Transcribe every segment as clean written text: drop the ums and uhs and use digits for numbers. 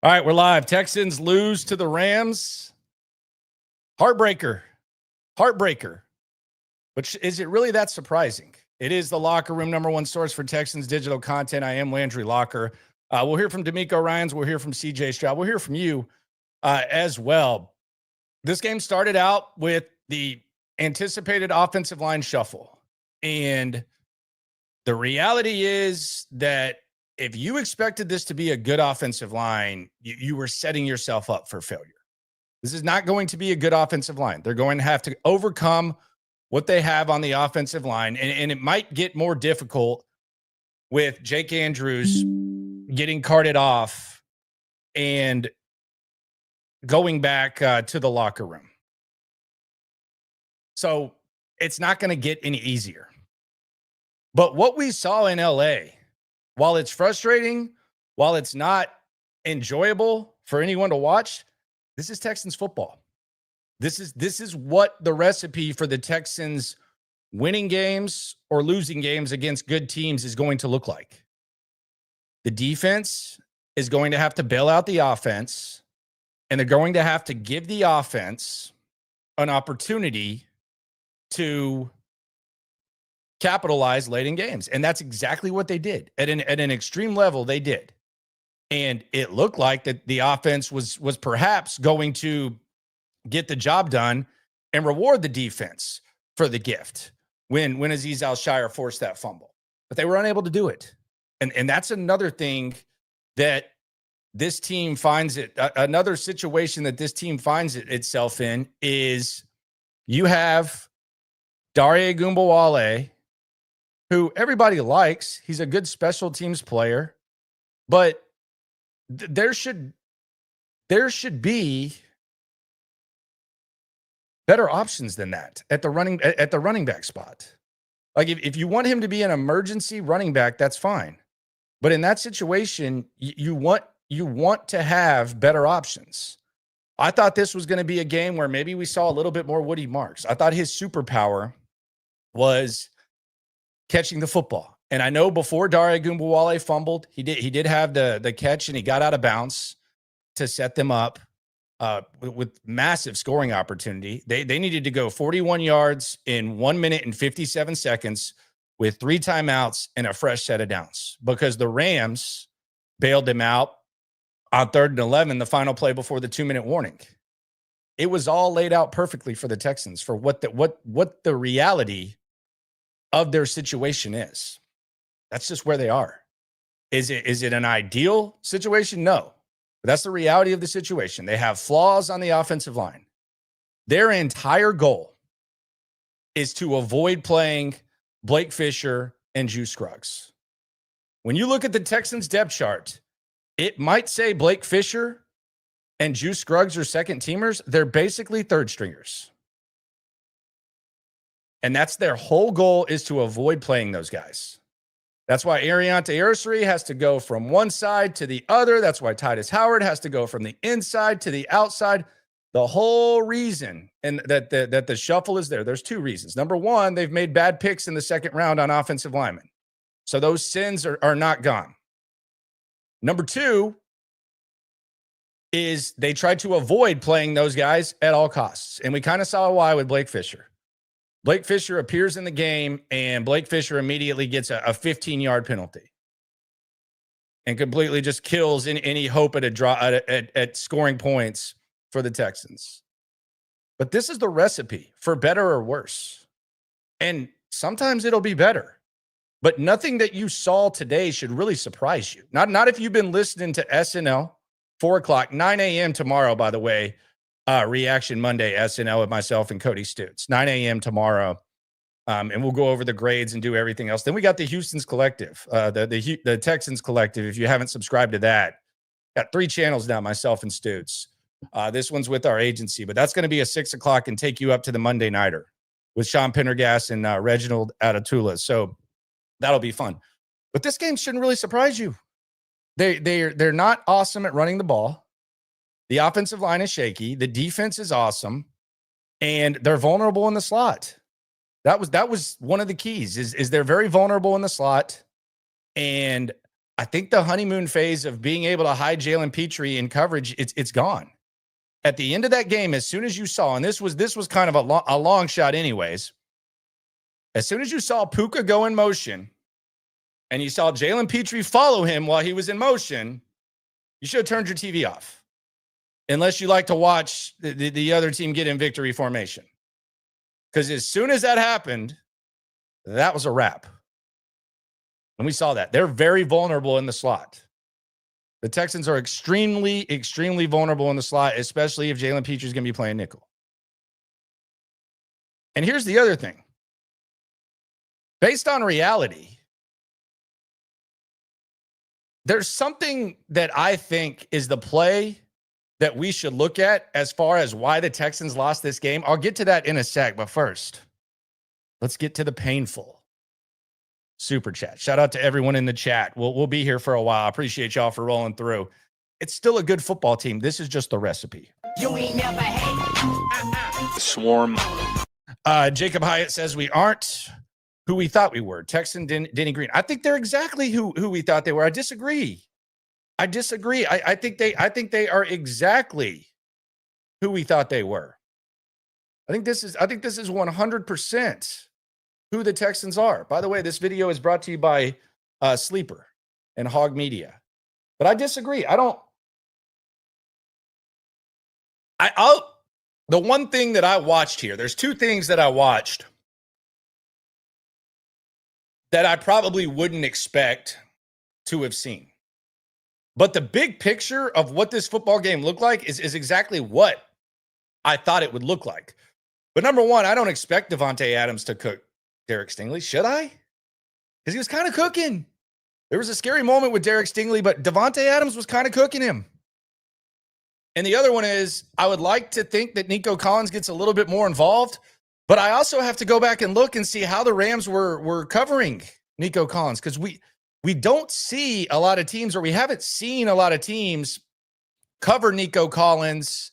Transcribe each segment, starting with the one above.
All right, we're live. Texans lose to the Rams. Heartbreaker. But is it really that surprising? It is the Locker Room, number one source for Texans digital content. I am Landry Locker. We'll hear from DeMeco Ryans. We'll hear from CJ Stroud. We'll hear from you as well. This game started out with the anticipated offensive line shuffle. And the reality is that if you expected this to be a good offensive line, you were setting yourself up for failure. This is not going to be a good offensive line. They're going to have to overcome what they have on the offensive line, and it might get more difficult with Jake Andrews getting carted off and going back to the locker room. So it's not going to get any easier. But what we saw in LA, while it's frustrating, while it's not enjoyable for anyone to watch, this is Texans football. This is what the recipe for the Texans winning games or losing games against good teams is going to look like. The defense is going to have to bail out the offense, and they're going to have to give the offense an opportunity to capitalize late in games. And that's exactly what they did. At an extreme level, they did. And it looked like that the offense was perhaps going to get the job done and reward the defense for the gift when Azeez Al-Shire forced that fumble. But they were unable to do it. And that's another thing that this team finds it, another situation that this team finds itself in is you have Dare Ogunbowale, who everybody likes. He's a good special teams player, but there should be better options than that at the running back spot. Like if you want him to be an emergency running back, that's fine. But in that situation, you want to have better options. I thought this was going to be a game where maybe we saw a little bit more Woody Marks. I thought his superpower was catching the football. And I know before Dare Ogunbowale fumbled, he did have the catch, and he got out of bounds to set them up with massive scoring opportunity. They needed to go 41 yards in 1 minute and 57 seconds with 3 timeouts and a fresh set of downs because the Rams bailed them out on 3rd and 11, the final play before the 2-minute warning. It was all laid out perfectly for the Texans for what the reality of their situation is. That's just where they are. Is it an ideal situation? No. But that's the reality of the situation. They have flaws on the offensive line. Their entire goal is to avoid playing Blake Fisher and Juice Scruggs. When you look at the Texans depth chart, it might say Blake Fisher and Juice Scruggs are second teamers. They're basically third stringers. And that's their whole goal, is to avoid playing those guys. That's why Ariante Arosari has to go from one side to the other. That's why Titus Howard has to go from the inside to the outside. The whole reason and that the shuffle is there's 2 reasons. Number one, they've made bad picks in the second round on offensive linemen. So those sins are not gone. Number 2 is they tried to avoid playing those guys at all costs. And we kind of saw why with Blake Fisher. Blake Fisher appears in the game, and Blake Fisher immediately gets a 15-yard penalty and completely just kills any hope at scoring points for the Texans. But this is the recipe for better or worse. And sometimes it'll be better. But nothing that you saw today should really surprise you. Not if you've been listening to SNL, 4 o'clock, 9 a.m. tomorrow, by the way. Reaction Monday, SNL with myself and Cody Stutz, 9 a.m. tomorrow. And we'll go over the grades and do everything else. Then we got the Houston's Collective, the Texans Collective. If you haven't subscribed to that, got 3 channels now, myself and Stutz. This one's with our agency, but that's going to be a 6 o'clock and take you up to the Monday Nighter with Sean Pendergast and Reginald Atatula. So that'll be fun. But this game shouldn't really surprise you. They're not awesome at running the ball. The offensive line is shaky. The defense is awesome, and they're vulnerable in the slot. That was one of the keys. Is they're very vulnerable in the slot, and I think the honeymoon phase of being able to hide Jalen Petrie in coverage, it's gone. At the end of that game, as soon as you saw, and this was kind of a long shot anyways, as soon as you saw Puka go in motion and you saw Jalen Petrie follow him while he was in motion, you should have turned your TV off. Unless you like to watch the other team get in victory formation. Because as soon as that happened, that was a wrap. And we saw that. They're very vulnerable in the slot. The Texans are extremely, extremely vulnerable in the slot, especially if Jalen Petrie is going to be playing nickel. And here's the other thing. Based on reality, there's something that I think is the play that we should look at as far as why the Texans lost this game. I'll get to that in a sec, but first, let's get to the painful super chat. Shout out to everyone in the chat. We'll be here for a while. I appreciate y'all for rolling through. It's still a good football team. This is just the recipe. You ain't never hate. Swarm. Jacob Hyatt says we aren't who we thought we were. Texan Denny Green. I think they're exactly who we thought they were. I disagree. I think they are exactly who we thought they were. I think this is 100% who the Texans are. By the way, this video is brought to you by Sleeper and Hog Media. But I disagree. The one thing that I watched here, there's two things that I watched that I probably wouldn't expect to have seen. But the big picture of what this football game looked like is exactly what I thought it would look like. But number one, I don't expect Davante Adams to cook Derek Stingley. Should I? Because he was kind of cooking. There was a scary moment with Derek Stingley, but Davante Adams was kind of cooking him. And the other one is, I would like to think that Nico Collins gets a little bit more involved, but I also have to go back and look and see how the Rams were covering Nico Collins, because we don't see a lot of teams, or we haven't seen a lot of teams cover Nico Collins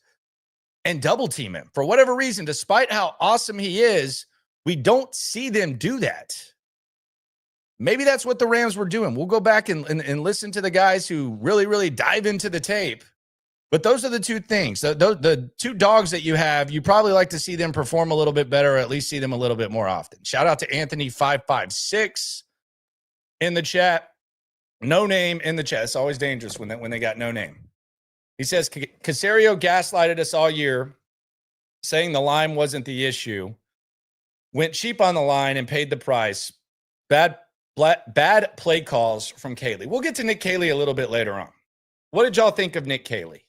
and double team him. For whatever reason, despite how awesome he is, we don't see them do that. Maybe that's what the Rams were doing. We'll go back and listen to the guys who really, really dive into the tape. But those are the two things. The two dogs that you have, you probably like to see them perform a little bit better, or at least see them a little bit more often. Shout out to Anthony556 in the chat. No name in the chat. It's always dangerous when they got no name. He says, Caserio gaslighted us all year, saying the line wasn't the issue. Went cheap on the line and paid the price. Bad play calls from Caley. We'll get to Nick Caley a little bit later on. What did y'all think of Nick Caley?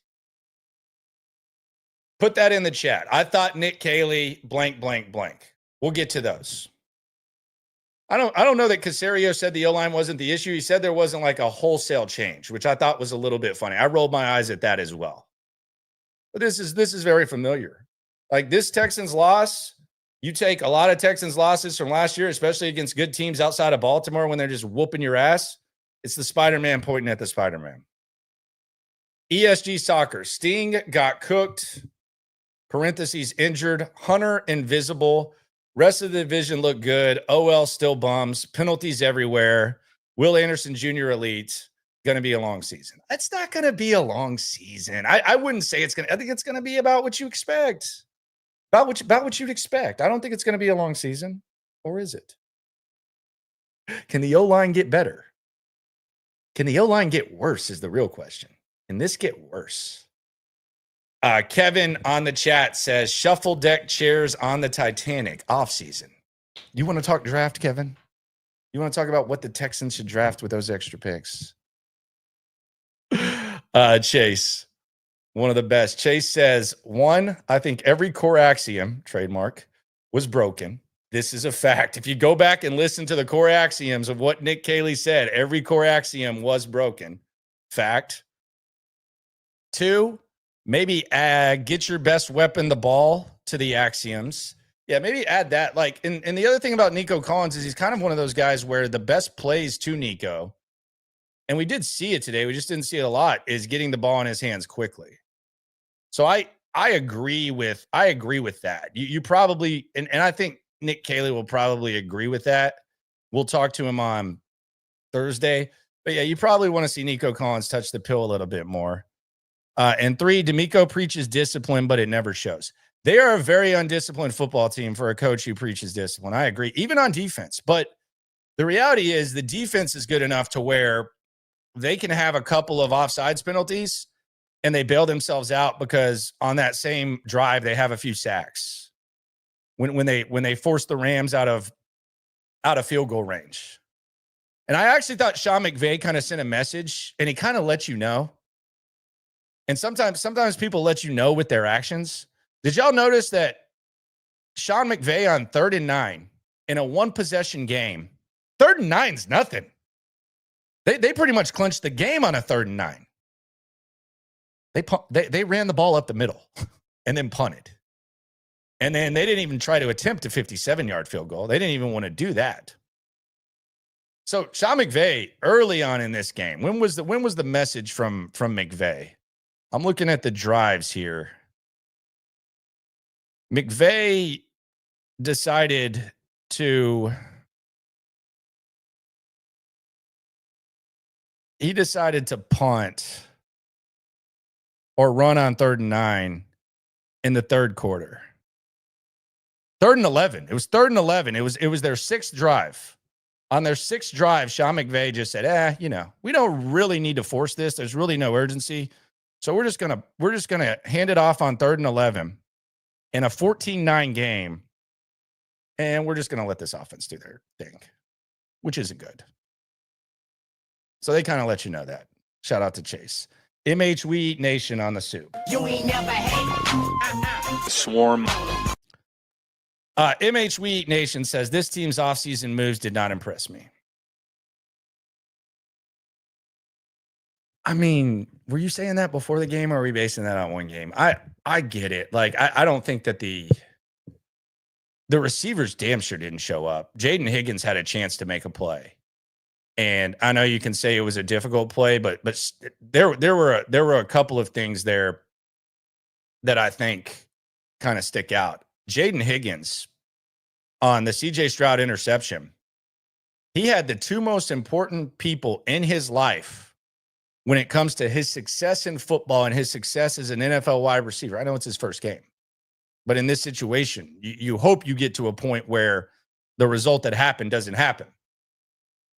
Put that in the chat. I thought Nick Caley blank, blank, blank. We'll get to those. I don't know that Caserio said the O-line wasn't the issue. He said there wasn't like a wholesale change, which I thought was a little bit funny. I rolled my eyes at that as well. But this is very familiar. Like this Texans loss, you take a lot of Texans losses from last year, especially against good teams outside of Baltimore when they're just whooping your ass. It's the Spider-Man pointing at the Spider-Man. ESG Soccer. Sting got cooked. Parentheses injured. Hunter invisible. Rest of the division looked good. OL still bums. Penalties everywhere. Will Anderson Jr. elite. Going to be a long season. It's not going to be a long season. I wouldn't say it's going to. I think it's going to be about what you expect. About what you'd expect. I don't think it's going to be a long season. Or is it? Can the O-line get better? Can the O-line get worse is the real question. Can this get worse? Kevin on the chat says, shuffle deck chairs on the Titanic offseason. You want to talk draft, Kevin? You want to talk about what the Texans should draft with those extra picks? Chase, one of the best. Chase says, one, I think every core axiom, trademark, was broken. This is a fact. If you go back and listen to the core axioms of what Nick Caley said, every core axiom was broken. Fact. Two, maybe get your best weapon, the ball, to the axioms. Yeah, maybe add that. Like, and the other thing about Nico Collins is he's kind of one of those guys where the best plays to Nico, and we did see it today, we just didn't see it a lot, is getting the ball in his hands quickly. So I agree with that. You probably, and I think Nick Caley will probably agree with that. We'll talk to him on Thursday. But yeah, you probably want to see Nico Collins touch the pill a little bit more. And 3, DeMeco preaches discipline, but it never shows. They are a very undisciplined football team for a coach who preaches discipline. I agree, even on defense. But the reality is the defense is good enough to where they can have a couple of offsides penalties and they bail themselves out because on that same drive, they have a few sacks when they force the Rams out of field goal range. And I actually thought Sean McVay kind of sent a message, and he kind of let you know. And sometimes people let you know with their actions. Did y'all notice that Sean McVay on 3rd and 9 in a one-possession game, 3rd and 9's nothing. They pretty much clinched the game on a 3rd and 9. They ran the ball up the middle and then punted. And then they didn't even try to attempt a 57-yard field goal. They didn't even want to do that. So Sean McVay early on in this game, when was the message from McVay? I'm looking at the drives here. McVay decided to punt or run on 3rd and 9 in the 3rd quarter. 3rd and 11. It was 3rd and 11. It was their 6th drive. On their 6th drive, Sean McVay just said, we don't really need to force this. There's really no urgency. So we're just gonna hand it off on 3rd and 11 in a 14-9 game. And we're just gonna let this offense do their thing, which isn't good. So they kind of let you know that. Shout out to Chase. MHW Nation on the soup. You ain't never hate. Swarm. MHW Nation says this team's offseason moves did not impress me. I mean, were you saying that before the game, or are we basing that on one game? I get it. Like, I don't think that the receivers damn sure didn't show up. Jaden Higgins had a chance to make a play. And I know you can say it was a difficult play, but there were a couple of things there that I think kind of stick out. Jaden Higgins on the CJ Stroud interception, he had the 2 most important people in his life when it comes to his success in football and his success as an NFL wide receiver. I know it's his first game, but in this situation, you hope you get to a point where the result that happened doesn't happen.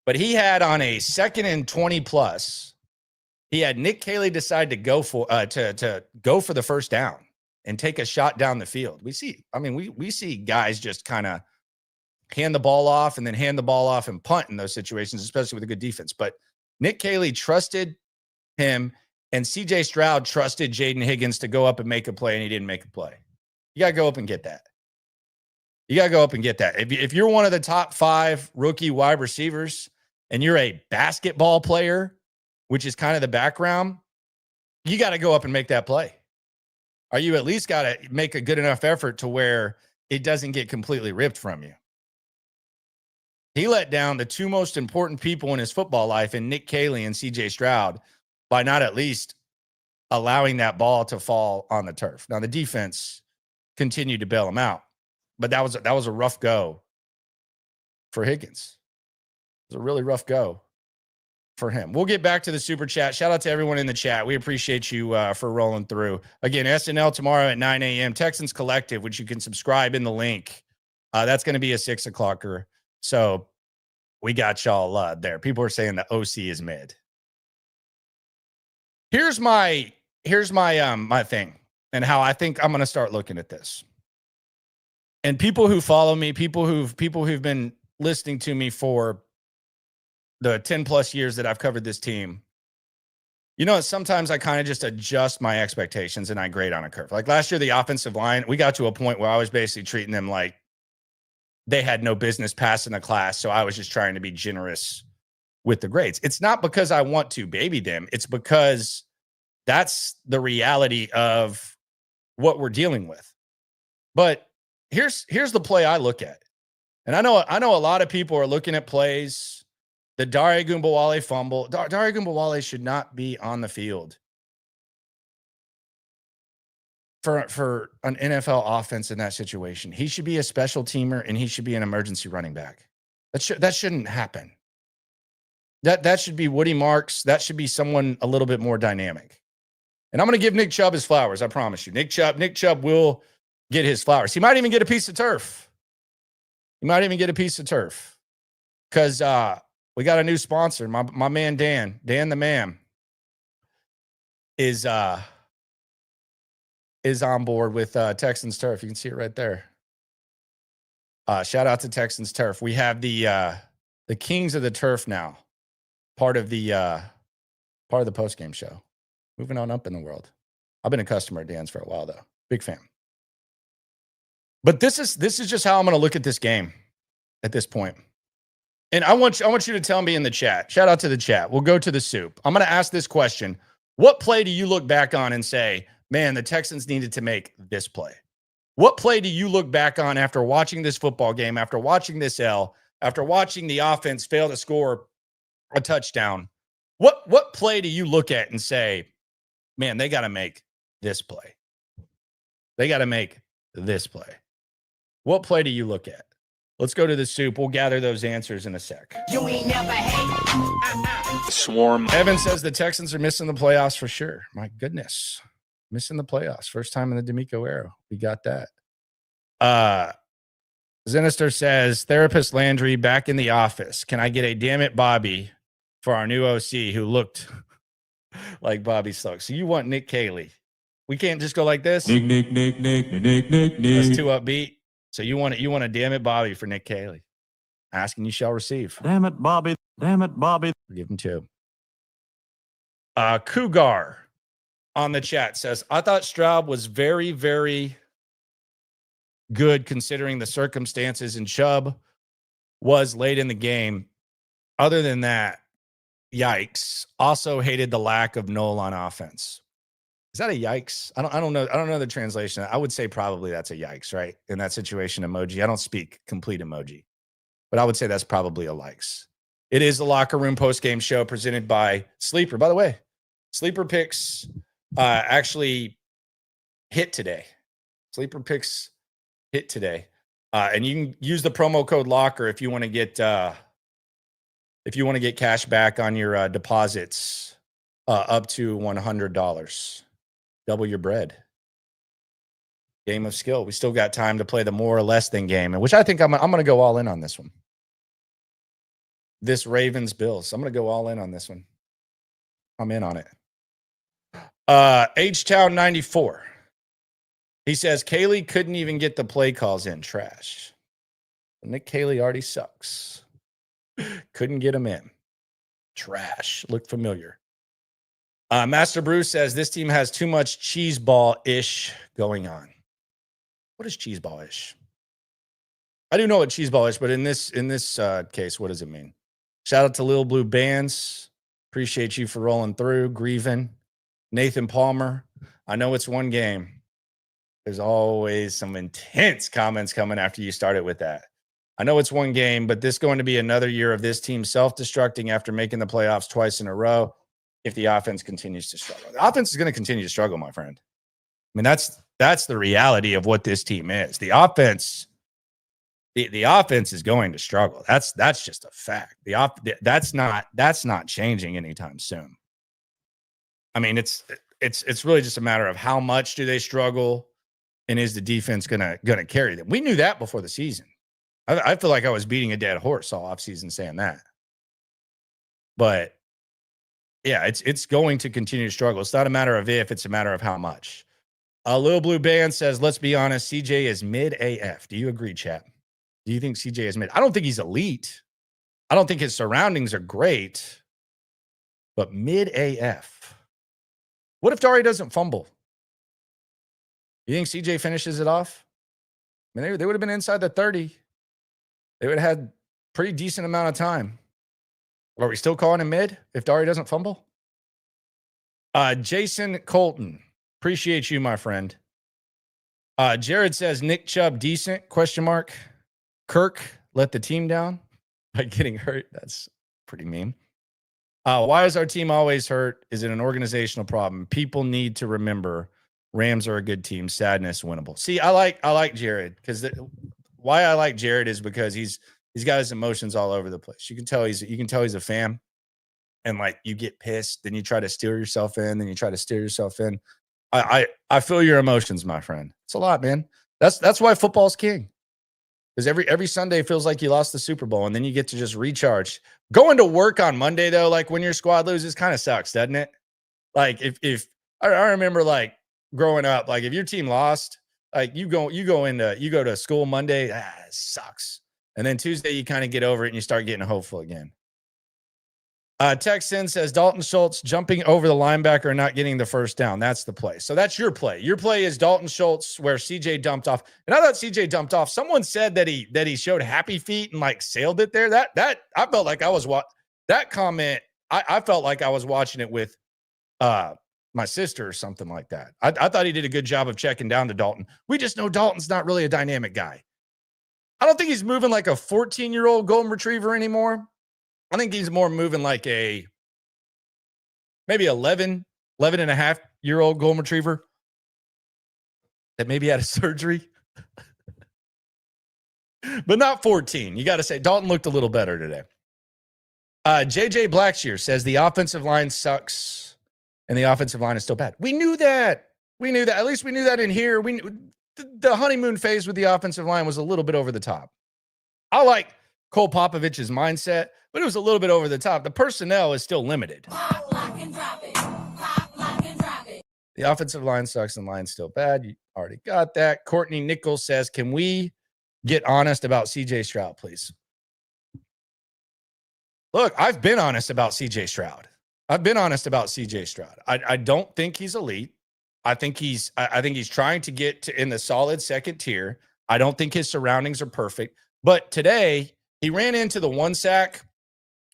But he had on a 2nd and 20 plus, he had Nick Caley decide to go for to go for the first down and take a shot down the field. We see guys just kind of hand the ball off and then hand the ball off and punt in those situations, especially with a good defense. But Nick Caley trusted him, and CJ Stroud trusted Jaden Higgins to go up and make a play, and he didn't make a play. You got to go up and get that. If you're one of the top 5 rookie wide receivers and you're a basketball player, which is kind of the background, you got to go up and make that play. Or you at least got to make a good enough effort to where it doesn't get completely ripped from you. He let down the 2 most important people in his football life in Nick Caley and CJ Stroud by not at least allowing that ball to fall on the turf. Now, the defense continued to bail him out, but that was a rough go for Higgins. It was a really rough go for him. We'll get back to the super chat. Shout out to everyone in the chat. We appreciate you for rolling through. Again, SNL tomorrow at 9 a.m. Texans Collective, which you can subscribe in the link. That's going to be a 6 o'clocker. So we got y'all there. People are saying the OC is mid. Here's my my thing and how I think I'm going to start looking at this. And people who follow me, people who've been listening to me for the 10 plus years that I've covered this team, sometimes I kind of just adjust my expectations and I grade on a curve. Like last year, the offensive line, we got to a point where I was basically treating them like they had no business passing the class. So I was just trying to be generous with the grades. It's not because I want to baby them. It's because that's the reality of what we're dealing with. But here's the play I look at. And I know a lot of people are looking at plays. The Dare Ogunbowale fumble. Dare Ogunbowale should not be on the field for an NFL offense in that situation. He should be a special teamer and he should be an emergency running back. That shouldn't happen. That should be Woody Marks. That should be someone a little bit more dynamic. And I'm going to give Nick Chubb his flowers. I promise you. Nick Chubb will get his flowers. He might even get a piece of turf. Because we got a new sponsor. My man Dan the man, is on board with Texans Turf. You can see it right there. Shout out to Texans Turf. We have the Kings of the Turf now, part of the postgame show. Moving on up in the world. I've been a customer at Dan's for a while though. Big fan. But this is just how I'm going to look at this game at this point. And I want you to tell me in the chat. Shout out to the chat. We'll go to the soup. I'm going to ask this question. What play do you look back on and say, man, the Texans needed to make this play? What play do you look back on after watching this football game, after watching this L, after watching the offense fail to score a touchdown? What play do you look at and say, man, they got to make this play? They got to make this play. What play do you look at? Let's go to the soup. We'll gather those answers in a sec. You ain't never hate. Swarm. Evan says the Texans are missing the playoffs for sure. My goodness. Missing the playoffs. First time in the DeMeco era. We got that. Zenister says, therapist Landry back in the office. Can I get a damn it Bobby for our new OC who looked like Bobby Stokes? So you want Nick Caley. We can't just go like this. Nick. That's too upbeat. So you want a damn it Bobby for Nick Caley. Ask and you shall receive. Damn it, Bobby. We'll give him two. Cougar on the chat says, I thought Stroud was very, very good considering the circumstances, and Chubb was late in the game. Other than that, yikes. Also hated the lack of Noel on offense. Is that a yikes? I don't know. I don't know the translation. I would say probably that's a yikes, right? In that situation emoji. I don't speak complete emoji, but I would say that's probably a yikes. It is the Locker Room post-game show presented by Sleeper. By the way, Sleeper Picks actually hit today. Sleeper Picks hit today. And you can use the promo code LOCKER if you want to get cash back on your deposits up to $100. Double your bread. Game of skill. We still got time to play the more or less than game, which I think I'm going to go all in on this one. This Ravens Bills. I'm going to go all in on this one. I'm in on it. H-Town 94. He says, Caley couldn't even get the play calls in. Trash. Nick Caley already sucks. Couldn't get him in. Trash. Looked familiar. Master Bruce says, this team has too much cheeseball-ish going on. What is cheeseball-ish? I do know what cheeseball-ish, but in this case, what does it mean? Shout out to Lil Blue Bands. Appreciate you for rolling through. Grieving. Nathan Palmer. I know it's one game. There's always some intense comments coming after you start it with that. I know it's one game, but this is going to be another year of this team self-destructing after making the playoffs twice in a row if the offense continues to struggle. The offense is going to continue to struggle, my friend. I mean, that's the reality of what this team is. The offense is going to struggle. That's just a fact. That's not changing anytime soon. I mean, it's really just a matter of how much do they struggle, and is the defense gonna carry them? We knew that before the season. I feel like I was beating a dead horse all offseason saying that. But yeah, it's going to continue to struggle. It's not a matter of if, it's a matter of how much. Lil Blue Band says, let's be honest, CJ is mid AF. Do you agree, chat? Do you think CJ is mid? I don't think he's elite. I don't think his surroundings are great, but mid AF. What if Dari doesn't fumble? You think CJ finishes it off? I mean, they would have been inside the 30. They would have had pretty decent amount of time. Are we still calling him mid if Dari doesn't fumble? Jason Colton. Appreciate you, my friend. Jared says, Nick Chubb decent, question mark. Kirk let the team down by getting hurt. That's pretty mean. Why is our team always hurt? Is it an organizational problem? People need to remember Rams are a good team. Sadness winnable. See, I like Jared because why I like Jared is because he's got his emotions all over the place. You can tell he's a fan. and like you get pissed, then you try to steer yourself in, then you try to steer yourself in. I feel your emotions, my friend. It's a lot, man. That's why football's king. Because every Sunday feels like you lost the Super Bowl, and then you get to just recharge. Going to work on Monday, though, like when your squad loses, kind of sucks, doesn't it? Like if I remember like growing up, like if your team lost, like you go to school Monday, it sucks. And then Tuesday you kind of get over it and you start getting hopeful again. Texan says Dalton Schultz jumping over the linebacker and not getting the first down. That's the play. So that's your play. Your play is Dalton Schultz where CJ dumped off. And I thought CJ dumped off. Someone said that he showed happy feet and like sailed it there. That I felt like I was that comment. I felt like I was watching it with my sister or something like that. I thought he did a good job of checking down to Dalton. We just know Dalton's not really a dynamic guy. I don't think he's moving like a 14-year-old golden retriever anymore. I think he's more moving like a maybe 11 and a half year old golden retriever that maybe had a surgery, but not 14. You got to say Dalton looked a little better today. JJ Blackshear says the offensive line sucks and the offensive line is still bad. We knew that. At least we knew that in here. We knew the honeymoon phase with the offensive line was a little bit over the top. I like Cole Popovich's mindset, but it was a little bit over the top. The personnel is still limited. Pop, lock, and drop it. Pop, lock, and drop it. The offensive line sucks and line's still bad. You already got that. Courtney Nichols says, can we get honest about CJ Stroud, please? Look, I've been honest about CJ Stroud. I don't think he's elite. I think he's trying to get to in the solid second tier. I don't think his surroundings are perfect. But today, he ran into the one sack,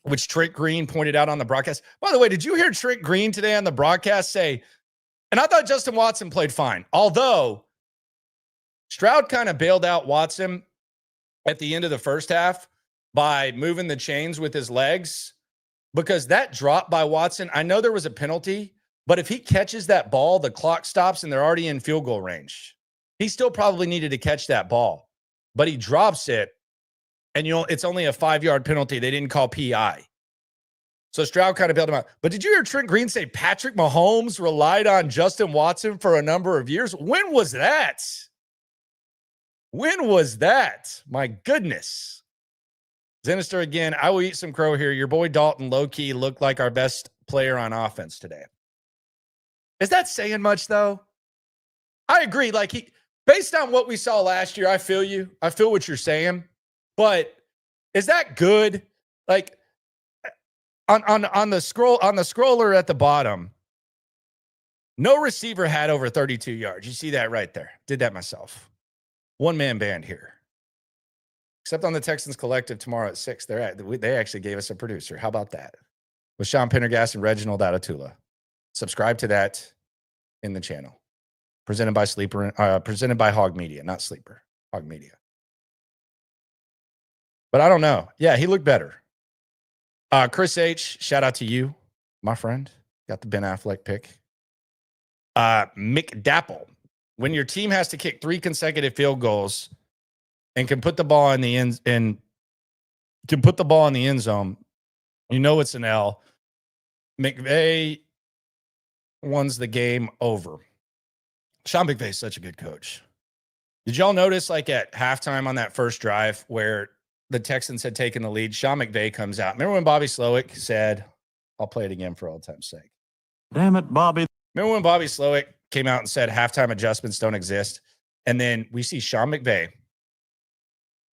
which Trent Green pointed out on the broadcast. By the way, did you hear Trent Green today on the broadcast say, and I thought Justin Watson played fine, although Stroud kind of bailed out Watson at the end of the first half by moving the chains with his legs, because that drop by Watson, I know there was a penalty, but if he catches that ball, the clock stops and they're already in field goal range. He still probably needed to catch that ball, but he drops it. And, it's only a 5-yard penalty. They didn't call PI. So Stroud kind of bailed him out. But did you hear Trent Green say Patrick Mahomes relied on Justin Watson for a number of years? When was that? My goodness. Zenister again, I will eat some crow here. Your boy Dalton low-key looked like our best player on offense today. Is that saying much, though? I agree. Like, based on what we saw last year, I feel you. I feel what you're saying. But is that good? Like on the scroller at the bottom, no receiver had over 32 yards. You see that right there. Did that myself. One-man band here. Except on the Texans Collective tomorrow at 6. They actually gave us a producer. How about that? With Sean Pendergast and Reginald Atatula. Subscribe to that in the channel. Presented by Hog Media, not Sleeper. Hog Media. But I don't know. Yeah, he looked better. Chris H., shout out to you, my friend. Got the Ben Affleck pick. Mick Dapple. When your team has to kick 3 consecutive field goals and can put the ball in the end zone, you know it's an L. McVay wins the game over. Sean McVay is such a good coach. Did y'all notice, like at halftime on that first drive where the Texans had taken the lead, Sean McVay comes out. Remember when Bobby Slowick said, I'll play it again for old time's sake. Damn it, Bobby. Remember when Bobby Slowick came out and said halftime adjustments don't exist? And then we see Sean McVay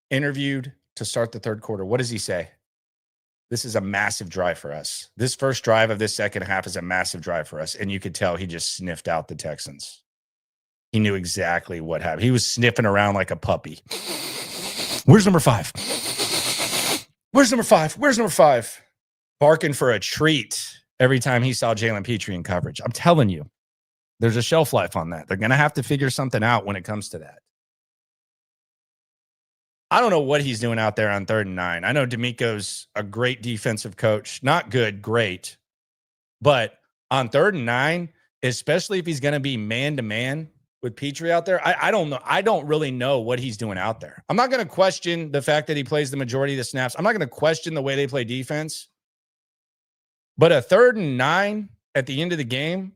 interviewed to start the third quarter. What does he say? This is a massive drive for us. This first drive of this second half is a massive drive for us. And you could tell he just sniffed out the Texans. He knew exactly what happened. He was sniffing around like a puppy. Where's number 5? Where's number 5? Where's number 5? Barking for a treat every time he saw Jalen Petrie in coverage. I'm telling you, there's a shelf life on that. They're going to have to figure something out when it comes to that. I don't know what he's doing out there on 3rd and 9. I know DeMeco's a great defensive coach. Not good, great. But on 3rd and 9, especially if he's going to be man-to-man with Petrie out there, I don't know. I don't really know what he's doing out there. I'm not going to question the fact that he plays the majority of the snaps. I'm not going to question the way they play defense. But a 3rd and 9 at the end of the game,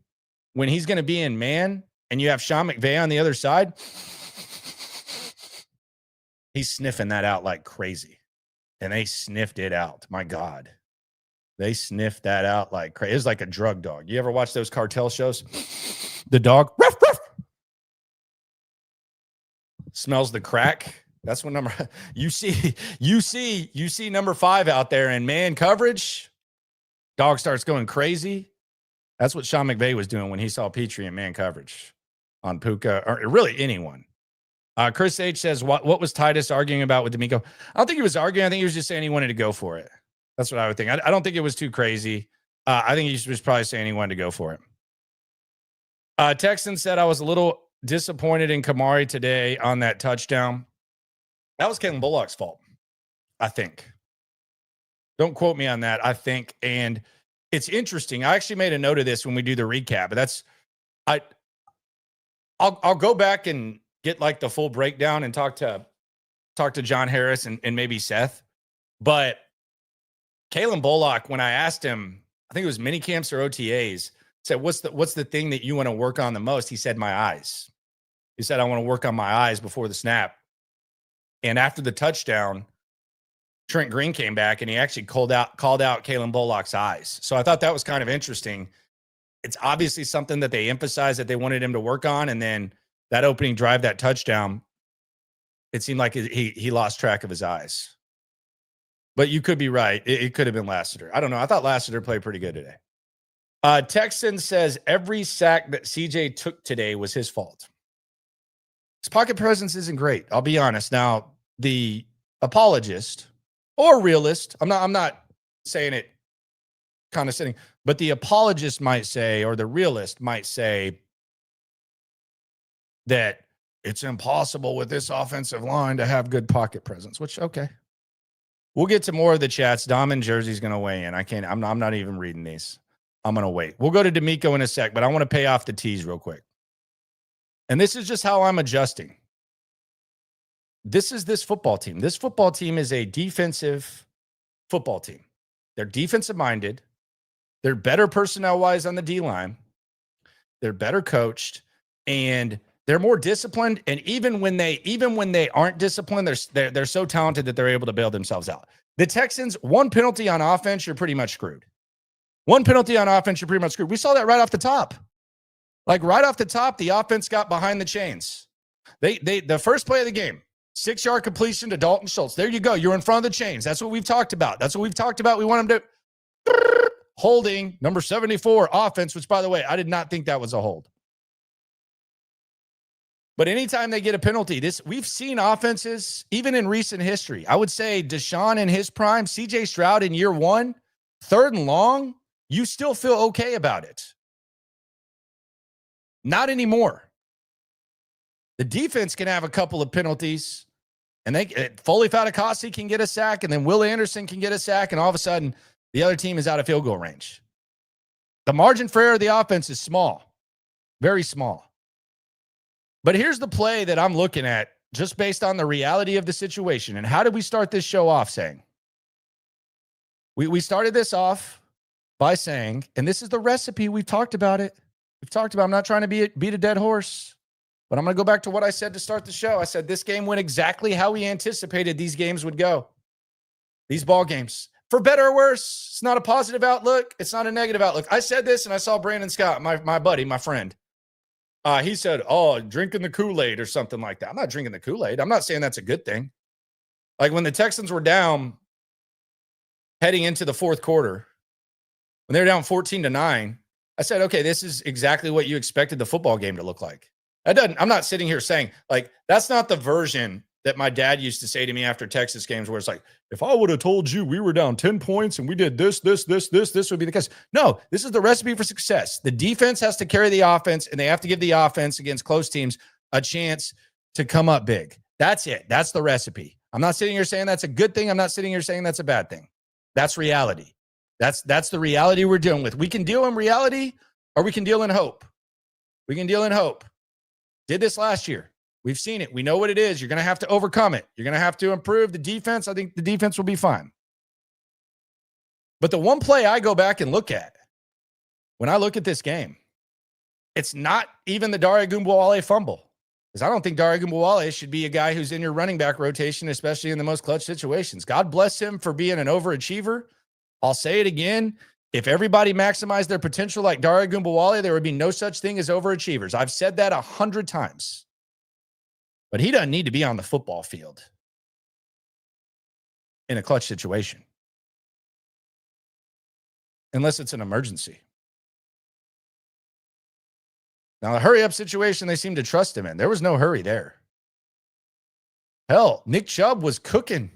when he's going to be in man, and you have Sean McVay on the other side, he's sniffing that out like crazy. And they sniffed it out. My God. They sniffed that out like crazy. It was like a drug dog. You ever watch those cartel shows? The dog ruff, ruff, smells the crack. That's what you see number 5 out there in man coverage. Dog starts going crazy. That's what Sean McVay was doing when he saw Petrie in man coverage on Puka, or really anyone. Chris H says, what was Titus arguing about with DeMeco? I don't think he was arguing. I think he was just saying he wanted to go for it. That's what I would think. I don't think it was too crazy. I think he was probably saying he wanted to go for it. Texan said, I was a little disappointed in Kamari today on that touchdown. That was Kalen Bullock's fault, I think. Don't quote me on that, I think. And it's interesting. I actually made a note of this when we do the recap, but I'll go back and get like the full breakdown and talk to John Harris and maybe Seth. But Kalen Bullock, when I asked him, I think it was mini camps or OTAs, said, what's the thing that you want to work on the most? He said, my eyes. He said, I want to work on my eyes before the snap. And after the touchdown, Trent Green came back and he actually called out Kalen Bullock's eyes. So I thought that was kind of interesting. It's obviously something that they emphasized that they wanted him to work on. And then that opening drive, that touchdown, it seemed like he lost track of his eyes. But you could be right. It could have been Lassiter. I don't know. I thought Lassiter played pretty good today. Texan says every sack that CJ took today was his fault. His pocket presence isn't great. I'll be honest. Now, the apologist or realist, I'm not saying it condescending, but the apologist might say, or the realist might say, that it's impossible with this offensive line to have good pocket presence, which, okay. We'll get to more of the chats. Dom in Jersey's going to weigh in. I'm not even reading these. I'm going to wait. We'll go to DeMeco in a sec, but I want to pay off the tease real quick. And this is just how I'm adjusting. This is this football team. This football team is a defensive football team. They're defensive minded. They're better personnel-wise on the D-line. They're better coached, and they're more disciplined. And even when they aren't disciplined, they're so talented that they're able to bail themselves out. The Texans, one penalty on offense, you're pretty much screwed. One penalty on offense, you're pretty much screwed. We saw that right off the top. Like right off the top, the offense got behind the chains. The first play of the game, 6-yard completion to Dalton Schultz. There you go. You're in front of the chains. That's what we've talked about. We want him to holding number 74 offense, which, by the way, I did not think that was a hold. But anytime they get a penalty, we've seen offenses, even in recent history. I would say Deshaun in his prime, CJ Stroud in year 1, 3rd and long, you still feel okay about it. Not anymore. The defense can have a couple of penalties, and Foley Fatukasi can get a sack, and then Will Anderson can get a sack, and all of a sudden, the other team is out of field goal range. The margin for error of the offense is small, very small. But here's the play that I'm looking at just based on the reality of the situation. And how did we start this show off saying? We started this off by saying, and this is the recipe, we've talked about it. I'm not trying to beat a dead horse, but I'm going to go back to what I said to start the show. I said this game went exactly how we anticipated these games would go. These ball games. For better or worse, it's not a positive outlook. It's not a negative outlook. I said this, and I saw Brandon Scott, my buddy, my friend. He said, drinking the Kool-Aid or something like that. I'm not drinking the Kool-Aid. I'm not saying that's a good thing. Like when the Texans were down heading into the fourth quarter, when they were down 14-9, I said, okay, this is exactly what you expected the football game to look like. I'm not sitting here saying, like, that's not the version that my dad used to say to me after Texas games where it's like, if I would have told you we were down 10 points and we did this would be the case. No, this is the recipe for success. The defense has to carry the offense, and they have to give the offense against close teams a chance to come up big. That's it. That's the recipe. I'm not sitting here saying that's a good thing. I'm not sitting here saying that's a bad thing. That's reality. That's the reality we're dealing with. We can deal in reality, or we can deal in hope. We can deal in hope. Did this last year. We've seen it. We know what it is. You're going to have to overcome it. You're going to have to improve the defense. I think the defense will be fine. But the one play I go back and look at when I look at this game, it's not even the Dare Ogunbowale fumble. Because I don't think Dare Ogunbowale should be a guy who's in your running back rotation, especially in the most clutch situations. God bless him for being an overachiever. I'll say it again. If everybody maximized their potential like Dare Ogunbowale, there would be no such thing as overachievers. I've said that 100 times. But he doesn't need to be on the football field in a clutch situation. Unless it's an emergency. Now, the hurry-up situation, they seem to trust him in. There was no hurry there. Hell, Nick Chubb was cooking.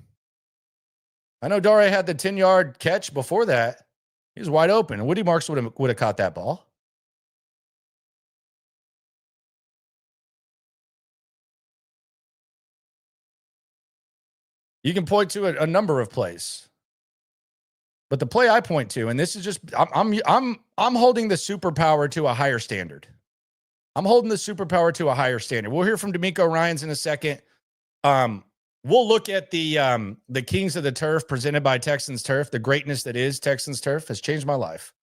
I know Dare had the 10-yard catch before that. He was wide open. Woody Marks would have caught that ball. You can point to a number of plays. But the play I point to, and this is just I'm holding the superpower to a higher standard. I'm holding the superpower to a higher standard. We'll hear from DeMeco Ryans in a second. We'll look at the Kings of the Turf presented by Texans Turf. The greatness that is Texans Turf has changed my life.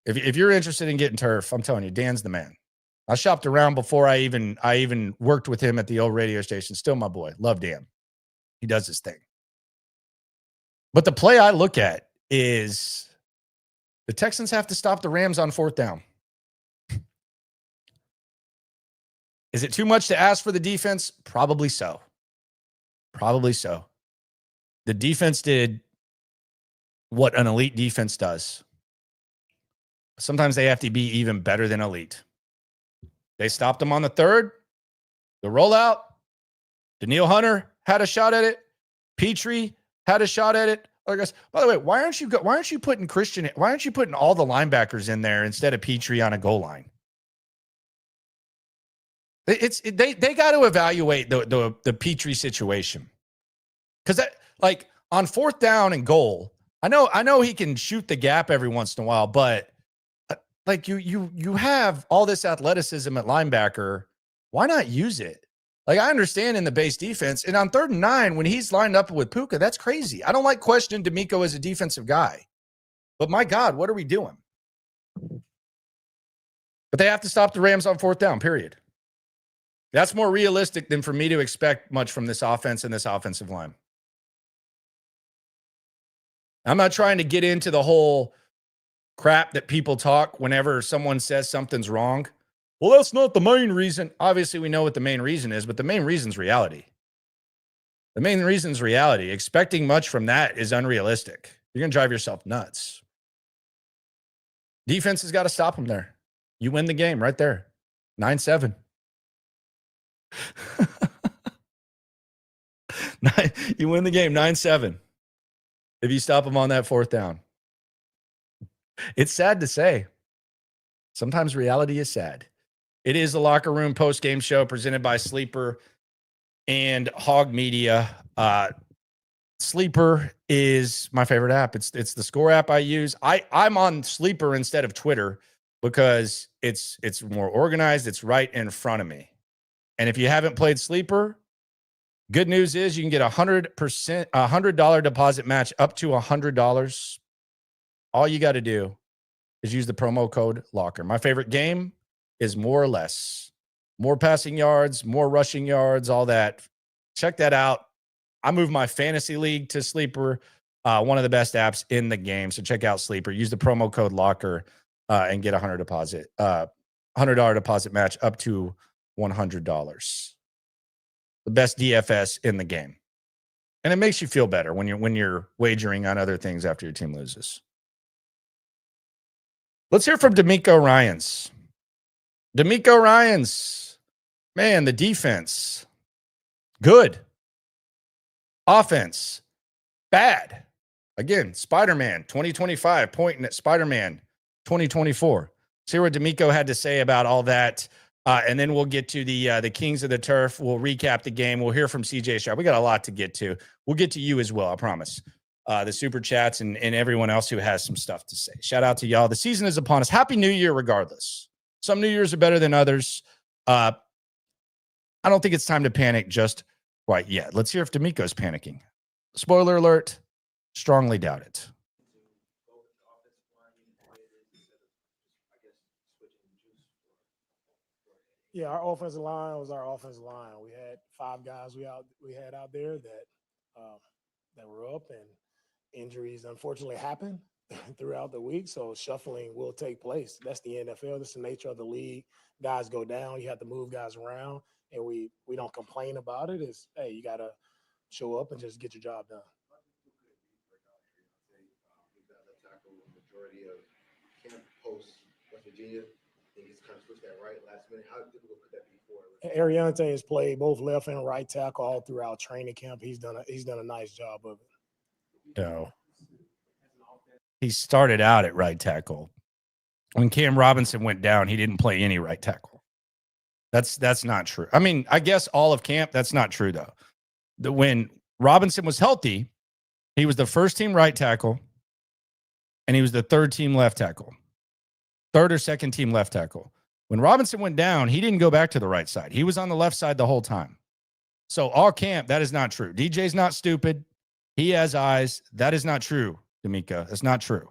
If you're interested in getting turf, I'm telling you, Dan's the man. I shopped around before I even worked with him at the old radio station. Still my boy. Love Dan. He does his thing. But the play I look at is the Texans have to stop the Rams on 4th down. Is it too much to ask for the defense? Probably so. Probably so. The defense did what an elite defense does. Sometimes they have to be even better than elite. They stopped them on the 3rd. The rollout. Daniil Hunter had a shot at it. Petrie had a shot at it. By the way, why aren't you putting Christian? Why aren't you putting all the linebackers in there instead of Petrie on a goal line? They got to evaluate the Petrie situation, because that, like, on 4th down and goal, I know he can shoot the gap every once in a while, but like you have all this athleticism at linebacker, why not use it? Like, I understand in the base defense, and on 3rd and 9 when he's lined up with Puka, that's crazy. I don't like questioning DeMeco as a defensive guy, but my God, what are we doing? But they have to stop the Rams on 4th down. Period. That's more realistic than for me to expect much from this offense and this offensive line. I'm not trying to get into the whole crap that people talk whenever someone says something's wrong. Well, that's not the main reason. Obviously, we know what the main reason is, but the main reason is reality. The main reason is reality. Expecting much from that is unrealistic. You're going to drive yourself nuts. Defense has got to stop them there. You win the game right there. 9-7. You win the game 9-7 if you stop them on that 4th down. It's sad to say. Sometimes reality is sad. It is the Locker Room post-game show presented by Sleeper and Hog Media. Sleeper is my favorite app. It's the score app I use. I'm on Sleeper instead of Twitter because it's more organized. It's right in front of me. And if you haven't played Sleeper, good news is you can get $100 deposit match up to $100. All you got to do is use the promo code LOCKER. My favorite game is more or less. More passing yards, more rushing yards, all that. Check that out. I moved my fantasy league to Sleeper, one of the best apps in the game. So check out Sleeper. Use the promo code LOCKER and get $100 deposit match up to $100. The best DFS in the game. And it makes you feel better when you're wagering on other things after your team loses. Let's hear from DeMeco Ryans. DeMeco Ryans, man, the defense, good. Offense, bad. Again, Spider-Man 2025, pointing at Spider-Man 2024. See what DeMeco had to say about all that. And then we'll get to the Kings of the Turf. We'll recap the game. We'll hear from CJ Stroud. We got a lot to get to. We'll get to you as well, I promise. The super chats and everyone else who has some stuff to say. Shout out to y'all. The season is upon us. Happy New Year regardless. Some New Years are better than others. I don't think it's time to panic just quite yet. Let's hear if DeMeco's panicking. Spoiler alert, strongly doubt it. Yeah, our offensive line was our offensive line. We had 5 guys we had out there that were up, and injuries unfortunately happen throughout the week. So shuffling will take place. That's the NFL. That's the nature of the league. Guys go down. You have to move guys around, and we don't complain about it. It's, hey, you got to show up and just get your job done. Majority of camp post West Virginia. I think he's kind of switched that right last minute. How difficult could that be for him? Ariante has played both left and right tackle all throughout training camp. He's done a nice job of it. No. He started out at right tackle. When Cam Robinson went down, he didn't play any right tackle. That's not true. I mean, I guess all of camp, that's not true, though. When Robinson was healthy, he was the first team right tackle, and he was the third team left tackle. Third or second team left tackle. When Robinson went down, he didn't go back to the right side. He was on the left side the whole time. So all camp, that is not true. DJ's not stupid. He has eyes. That is not true, DeMeco. That's not true.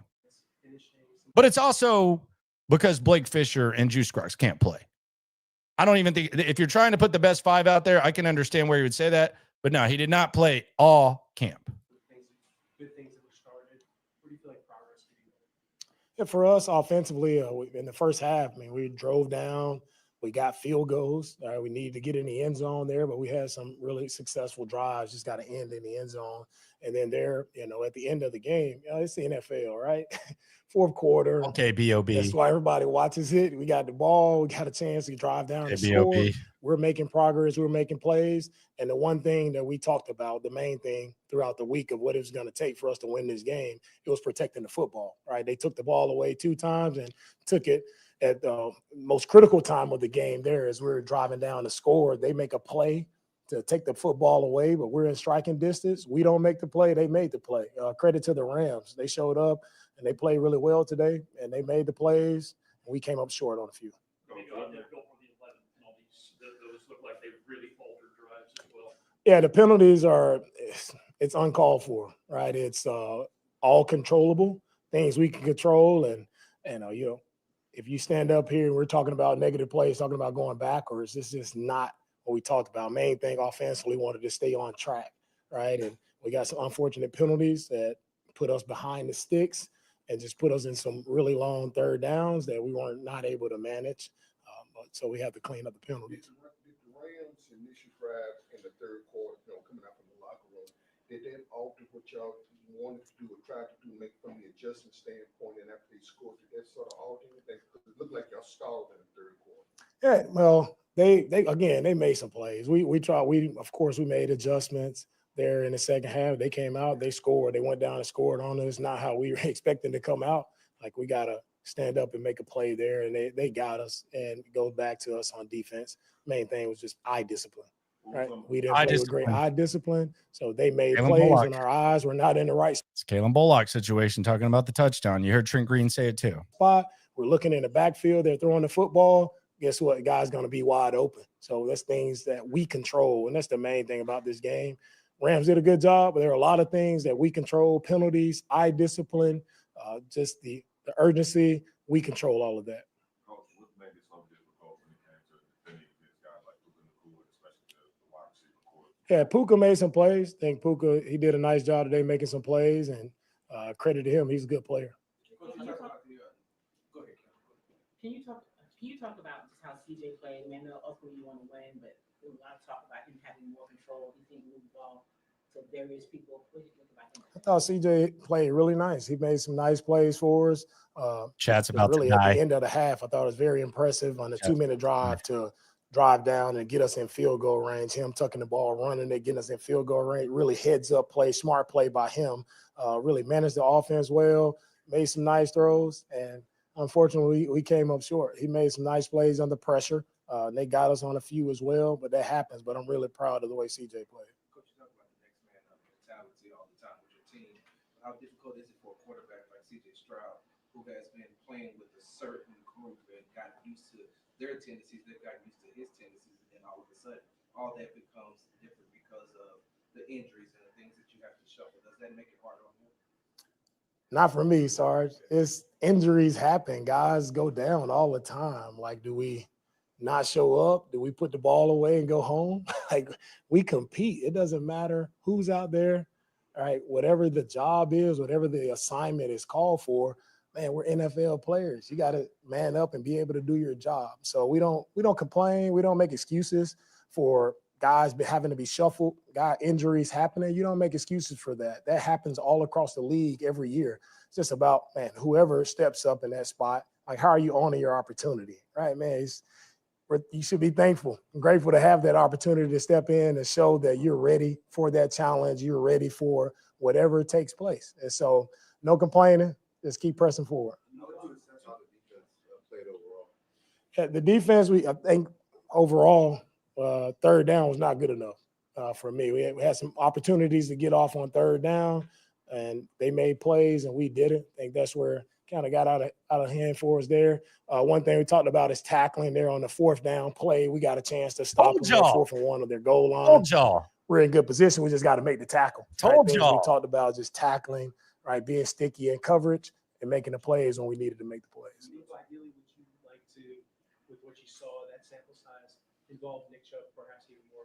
But it's also because Blake Fisher and Juice Scruggs can't play. I don't even think, if you're trying to put the best 5 out there, I can understand where you would say that. But no, he did not play all camp. Good things that were started. What do you feel like progress could be? Yeah, for us offensively, in the first half, I mean, we drove down. We got field goals. We needed to get in the end zone there, but we had some really successful drives. Just got to end in the end zone. And then there, at the end of the game, it's the NFL, right? Fourth quarter. Okay, B.O.B. That's why everybody watches it. We got the ball. We got a chance to drive down and B.O.B. score. We're making progress. We're making plays. And the one thing that we talked about, the main thing throughout the week of what it was going to take for us to win this game, it was protecting the football, right? They took the ball away 2 times and took it at the most critical time of the game there as we were driving down to score. They make a play to take the football away, but we're in striking distance. We don't make the play. They made the play. Credit to the Rams. They showed up, and they played really well today, and they made the plays, and we came up short on a few. Those look like they really altered drives as well. Yeah, the penalties it's uncalled for, right? It's all controllable, things we can control, and if you stand up here and we're talking about negative plays, talking about going backwards, this is not what we talked about. Main thing offensively, wanted to stay on track, right? And we got some unfortunate penalties that put us behind the sticks and just put us in some really long third downs that we weren't not able to manage. So we have to clean up the penalties. Did the Rams initial drive in the third quarter, coming out from the locker room, did that alter what y'all wanted to do or tried to do, make from the adjustment standpoint, and after they scored, did that sort of alter anything? Because it looked like y'all stalled in the third quarter. Yeah, well, they made some plays. We of course we made adjustments there in the second half. They came out, they scored, they went down and scored on us. Not how we were expecting to come out. Like, we gotta stand up and make a play there, and they got us, and it goes back to us on defense. Main thing was just eye discipline. Right, we didn't play with great eye discipline, so they made Kalen plays Bullock. when our eyes were not in the right It's Kalen Bullock situation talking about the touchdown. You heard Trent Green say it too. spot. We're looking in the backfield. They're throwing the football. Guess what? The guy's going to be wide open. So that's things that we control, and that's the main thing about this game. Rams did a good job, but there are a lot of things that we control: penalties, eye discipline, just the urgency. We control all of that. Yeah, Puka made some plays. I think Puka, he did a nice job today making some plays, and credit to him. He's a good player. Can you talk about just how CJ played? I mean, I know ultimately you want to win, but there's a lot of talk about him having more control. He can move the ball to various people. What do you think about him? I thought CJ played really nice. He made some nice plays for us. Chad's about really to die. at the end of the half, I thought it was very impressive on a 2-minute drive to drive down and get us in field goal range. Him tucking the ball, running it, getting us in field goal range. Really heads up play, smart play by him. Really managed the offense well, made some nice throws, and unfortunately, we came up short. He made some nice plays under pressure. They got us on a few as well, but that happens. But I'm really proud of the way CJ played. Coach, you talk about the next man up mentality all the time with your team. How difficult is it for a quarterback like CJ Stroud, who has been playing with a certain group and got used to their tendencies, they've got used to his tendencies, and then all of a sudden, all that becomes different because of the injuries and the things that you have to shuffle? Does that make it harder on him? Not for me, Sarge. It's injuries happen. Guys go down all the time. Like, do we not show up? Do we put the ball away and go home? Like, we compete. It doesn't matter who's out there, right? Whatever the job is, whatever the assignment is called for, man, we're NFL players. You got to man up and be able to do your job. So we don't complain. We don't make excuses for guys having to be shuffled, guy injuries happening. You don't make excuses for that. That happens all across the league every year. It's just about, man, whoever steps up in that spot, like, how are you owning your opportunity, right, man? You should be thankful and grateful to have that opportunity to step in and show that you're ready for that challenge. You're ready for whatever takes place. And so no complaining. Just keep pressing forward. The defense, I think overall, third down was not good enough for me. We had some opportunities to get off on third down, and they made plays, and we didn't. I think that's where kind of got out of hand for us there. One thing we talked about is tackling there on the fourth down play. We got a chance to stop them on 4th and 1 of their goal line. Told y'all. We're in good position. We just got to make the tackle. Told Things y'all. we talked about just tackling, right, being sticky in coverage and making the plays when we needed to make the plays. Ideally, would you like to, with what you saw, that sample size, involve Nick Chubb perhaps even more?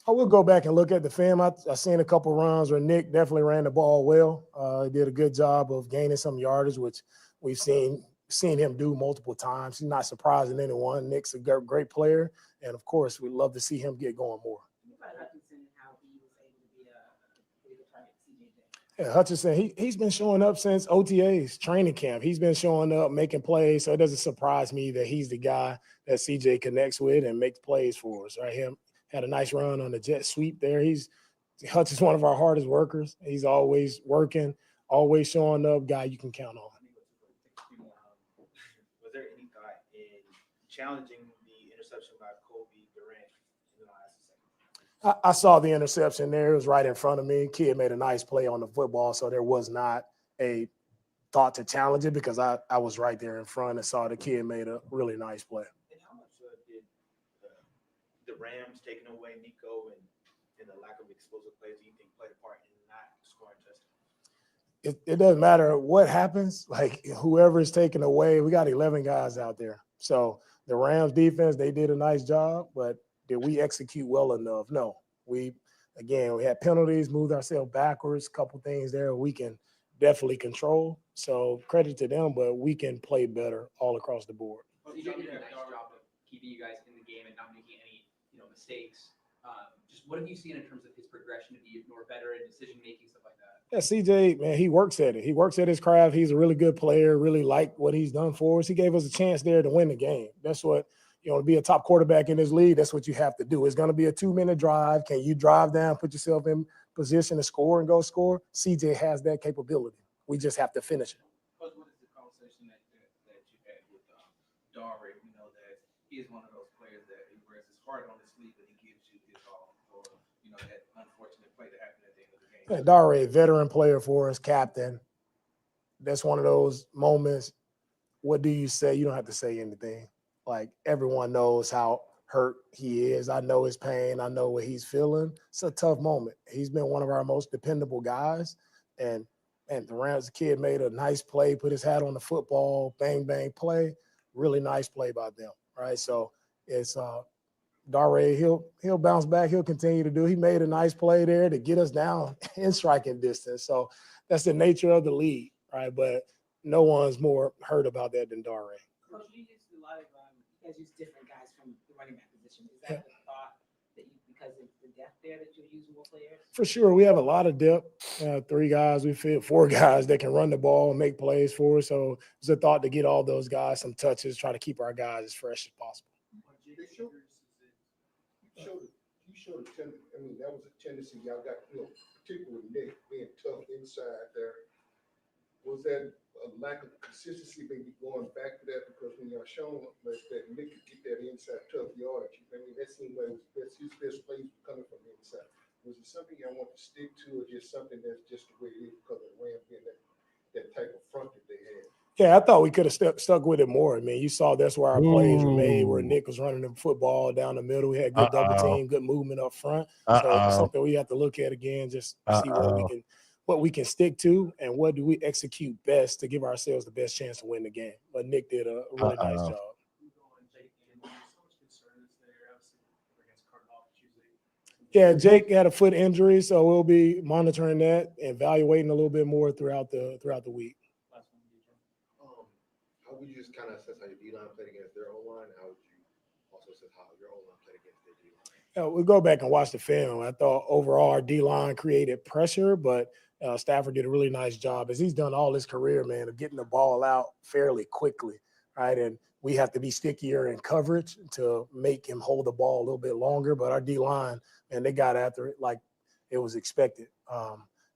I will go back and look at the film. I seen a couple runs where Nick definitely ran the ball well. He did a good job of gaining some yardage, which we've seen him do multiple times. He's not surprising anyone. Nick's a great player, and of course, we'd love to see him get going more. Yeah, Hutchinson, he's been showing up since OTA's training camp. He's been showing up, making plays, so it doesn't surprise me that he's the guy that CJ connects with and makes plays for us, right? Him had a nice run on the jet sweep there. Hutch is one of our hardest workers. He's always working, always showing up, guy you can count on. Was there any thought in challenging the interception by Kobe Durant in the last second? I saw the interception there. It was right in front of me. Kid made a nice play on the football, so there was not a thought to challenge it because I was right there in front and saw the kid made a really nice play. And how much did the Rams taking away Nico and the lack of explosive plays do you think played a part in not scoring touchdowns? It doesn't matter what happens. Like, whoever is taken away, we got 11 guys out there. So the Rams defense, they did a nice job, but did we execute well enough? No. We had penalties, moved ourselves backwards, a couple things there we can definitely control. So credit to them, but we can play better all across the board. CJ did a nice job of keeping you guys in the game and not making any, mistakes. Just what have you seen in terms of his progression to be more better in decision making, stuff like that? Yeah, CJ, man, he works at it. He works at his craft. He's a really good player. Really like what he's done for us. He gave us a chance there to win the game. That's what, to be a top quarterback in this league, that's what you have to do. It's going to be a 2-minute drive. Can you drive down, put yourself in position to score and go score? CJ has that capability. We just have to finish it. What is the conversation that you had with Darby? That he is one of those players that he wears his heart on his sleeve, but he gives you his all for, that unfortunate play that happened at the end of the game. Yeah, Darby, veteran player for us, captain. That's one of those moments. What do you say? You don't have to say anything. Like, everyone knows how hurt he is. I know his pain. I know what he's feeling. It's a tough moment. He's been one of our most dependable guys. And the Rams kid made a nice play, put his hat on the football, bang, bang play. Really nice play by them, right? So it's Darby, he'll bounce back. He'll continue to do. He made a nice play there to get us down in striking distance. So that's the nature of the league, right? But no one's more hurt about that than Darby. Coach, you use a lot of you guys use different guys from the running back position. Is that the thought that because of the depth there that you're using more players? For sure, we have a lot of depth. 3 guys, we feel 4 guys that can run the ball and make plays for us. So it's a thought to get all those guys some touches, try to keep our guys as fresh as possible. You showed a tendency. I mean, that was a tendency y'all got, particularly with Nick being tough inside there. Was that a lack of consistency, maybe going back to that? Because when y'all shown that Nick could get that inside tough yardage, I mean, that seemed like his best plays were coming from the inside. Was it something y'all want to stick to, or just something that's just the way it is because of the Rams being that type of front that they had? Yeah, I thought we could have stuck with it more. I mean, you saw that's where our plays were made, where Nick was running the football down the middle. We had good double team, good movement up front. So it's something we have to look at again, just see what we can stick to and what do we execute best to give ourselves the best chance to win the game. But Nick did a really nice job. Yeah, Jake had a foot injury, so we'll be monitoring that, evaluating a little bit more throughout the week. How would you just kind of assess how your D-line played against their O-line? How would you also assess how your O-line played against their D-line? We go back and watch the film. I thought overall our D-line created pressure, but Stafford did a really nice job, as he's done all his career, man, of getting the ball out fairly quickly, right? And we have to be stickier in coverage to make him hold the ball a little bit longer. But our D-line, man, they got after it like it was expected.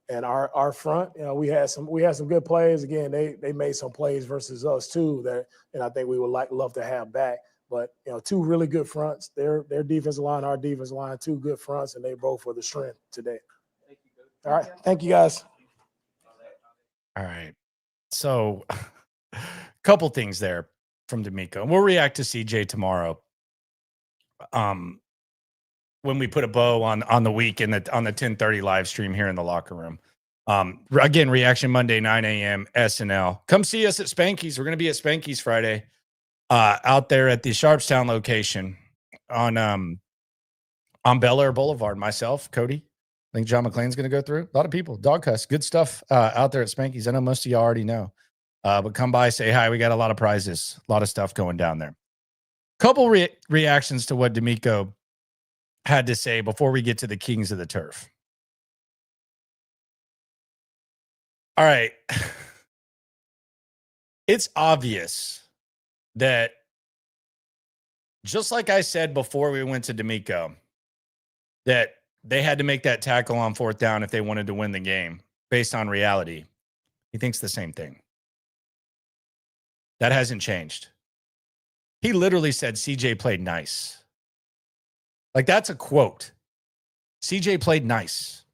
And our front, we had some good plays. Again, they made some plays versus us too that, and I think we would love to have back. But two really good fronts. Their defensive line, our defensive line, two good fronts, and they both were the strength today. All right, thank you guys. All right. So, a couple things there from DeMeco, and we'll react to CJ tomorrow. When we put a bow on the week on the 10:30 live stream here in the locker room. Again, Reaction Monday, 9 a.m. SNL. Come see us at Spanky's. We're going to be at Spanky's Friday, out there at the Sharpstown location on Bel Air Boulevard. Myself, Cody. I think John McClain's going to go through. A lot of people. Dog cuss. Good stuff out there at Spanky's. I know most of you already know. But come by, say hi. We got a lot of prizes, a lot of stuff going down there. Couple reactions to what DeMeco had to say before we get to the Kings of the Turf. All right. It's obvious that, just like I said before we went to DeMeco, that they had to make that tackle on fourth down if they wanted to win the game based on reality. He thinks the same thing. That hasn't changed. He literally said CJ played nice. Like, that's a quote. CJ played nice.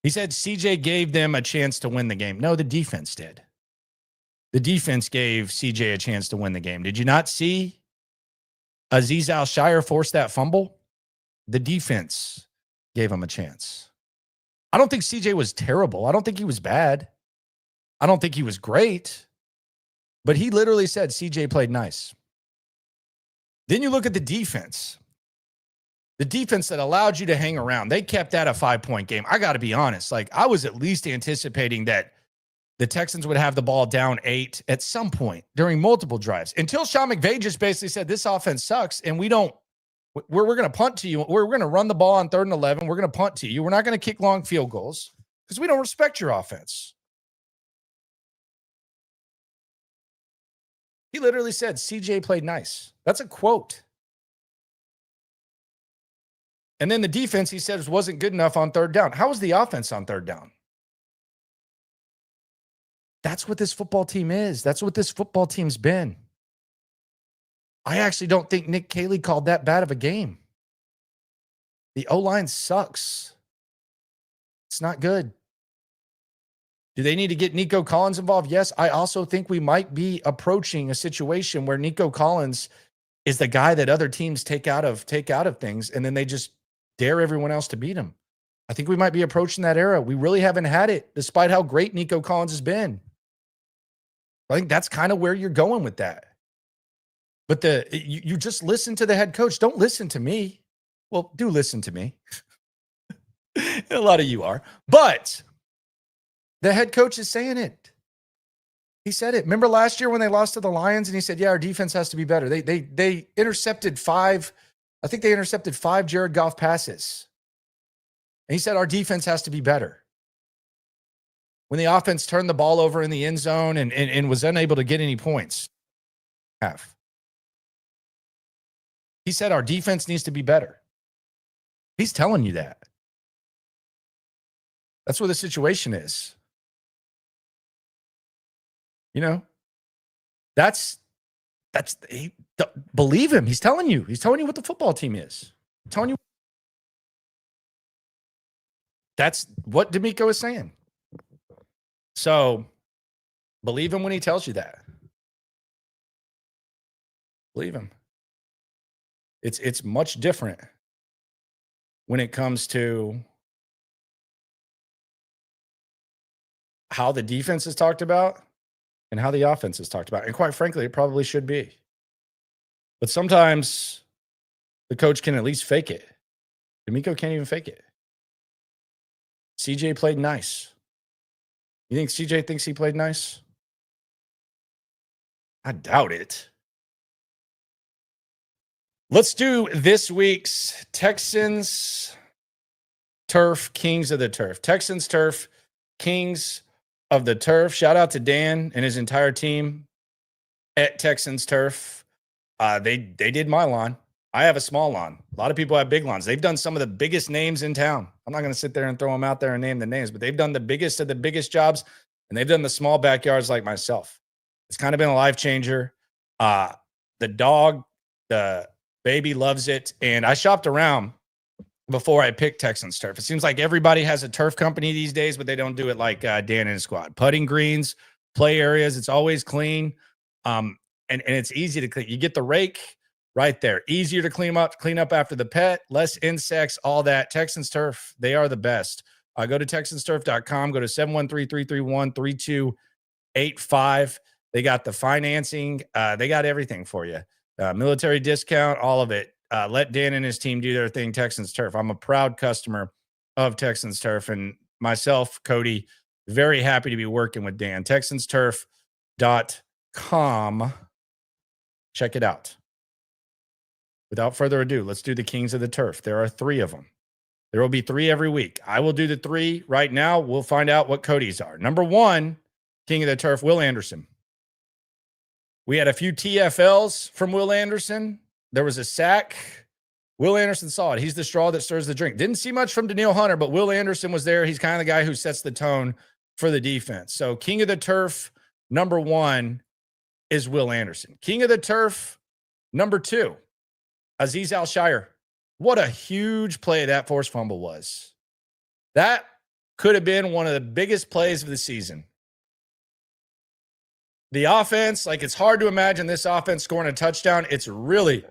He said CJ gave them a chance to win the game. No, the defense did. The defense gave CJ a chance to win the game. Did you not see Azeez Al-Shire force that fumble? The defense gave him a chance. I don't think CJ was terrible. I don't think he was bad. I don't think he was great. But he literally said CJ played nice. Then you look at the defense. The defense that allowed you to hang around. They kept that a 5-point game. I got to be honest. Like, I was at least anticipating that the Texans would have the ball down 8 at some point during multiple drives, until Sean McVay just basically said, this offense sucks and we're going to punt to you. We're going to run the ball on 3rd and 11. We're going to punt to you. We're not going to kick long field goals because we don't respect your offense. He literally said CJ played nice. That's a quote. And then the defense, he said, wasn't good enough on 3rd down. How was the offense on 3rd down? That's what this football team is. That's what this football team's been. I actually don't think Nick Caley called that bad of a game. The O-line sucks. It's not good. Do they need to get Nico Collins involved? Yes. I also think we might be approaching a situation where Nico Collins is the guy that other teams take out of things, and then they just dare everyone else to beat him. I think we might be approaching that era. We really haven't had it, despite how great Nico Collins has been. I think that's kind of where you're going with that. But you just listen to the head coach. Don't listen to me. Well, do listen to me. A lot of you are. But the head coach is saying it. He said it. Remember last year when they lost to the Lions and he said, yeah, our defense has to be better. They intercepted 5. I think they intercepted 5 Jared Goff passes. And he said, our defense has to be better. When the offense turned the ball over in the end zone and was unable to get any points. He said, our defense needs to be better. He's telling you that. That's what the situation is. You know, believe him. He's telling you what the football team is. I'm telling you. That's what DeMeco is saying. So believe him when he tells you that. Believe him. It's much different when it comes to how the defense is talked about and how the offense is talked about. And quite frankly, it probably should be. But sometimes the coach can at least fake it. DeMeco can't even fake it. CJ played nice. You think CJ thinks he played nice? I doubt it. Let's do this week's Texans Turf, Kings of the Turf. Texans Turf, Kings of the Turf. Shout out to Dan and his entire team at Texans Turf. They did my lawn. I have a small lawn. A lot of people have big lawns. They've done some of the biggest names in town. I'm not going to sit there and throw them out there and name the names, but they've done the biggest of the biggest jobs, and they've done the small backyards like myself. It's kind of been a life changer. The dog, the baby loves it, and I shopped around before I picked Texans Turf. It seems like everybody has a turf company these days, but they don't do it like Dan and his squad. Putting greens, play areas, it's always clean, and it's easy to clean. You get the rake right there. Easier to clean up after the pet, less insects, all that. Texans Turf, they are the best. Go to texansturf.com. Go to 713-331-3285. They got the financing. They got everything for you. Military discount, all of it. Let Dan and his team do their thing, Texans Turf. I'm a proud customer of Texans Turf, and myself, Cody, very happy to be working with Dan. texansturf.com. Check it out. Without further ado, let's do the Kings of the Turf. There are 3 of them. There will be 3 every week. I will do the 3 right now. We'll find out what Cody's are. Number 1, King of the Turf, Will Anderson. We had a few TFLs from Will Anderson. There was a sack. Will Anderson saw it. He's the straw that stirs the drink. Didn't see much from Danielle Hunter, but Will Anderson was there. He's kind of the guy who sets the tone for the defense. So King of the Turf, number 1 is Will Anderson. King of the Turf, number 2, Azeez Al-Shire. What a huge play that forced fumble was. That could have been one of the biggest plays of the season. The offense, like, it's hard to imagine this offense scoring a touchdown. It's really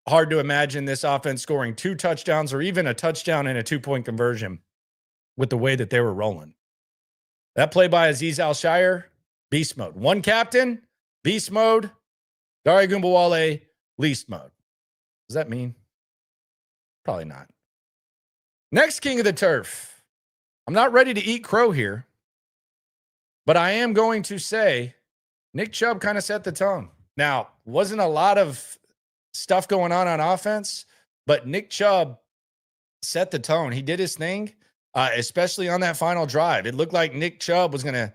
hard to imagine this offense scoring 2 touchdowns or even a touchdown and a 2-point conversion with the way that they were rolling. That play by Azeez Al-Shire, beast mode. 1 captain, beast mode. Dare Ogunbowale, least mode. Does that mean? Probably not. Next King of the Turf. I'm not ready to eat crow here, but I am going to say Nick Chubb kind of set the tone. Now, wasn't a lot of stuff going on offense, but Nick Chubb set the tone. He did his thing, especially on that final drive. It looked like Nick Chubb was gonna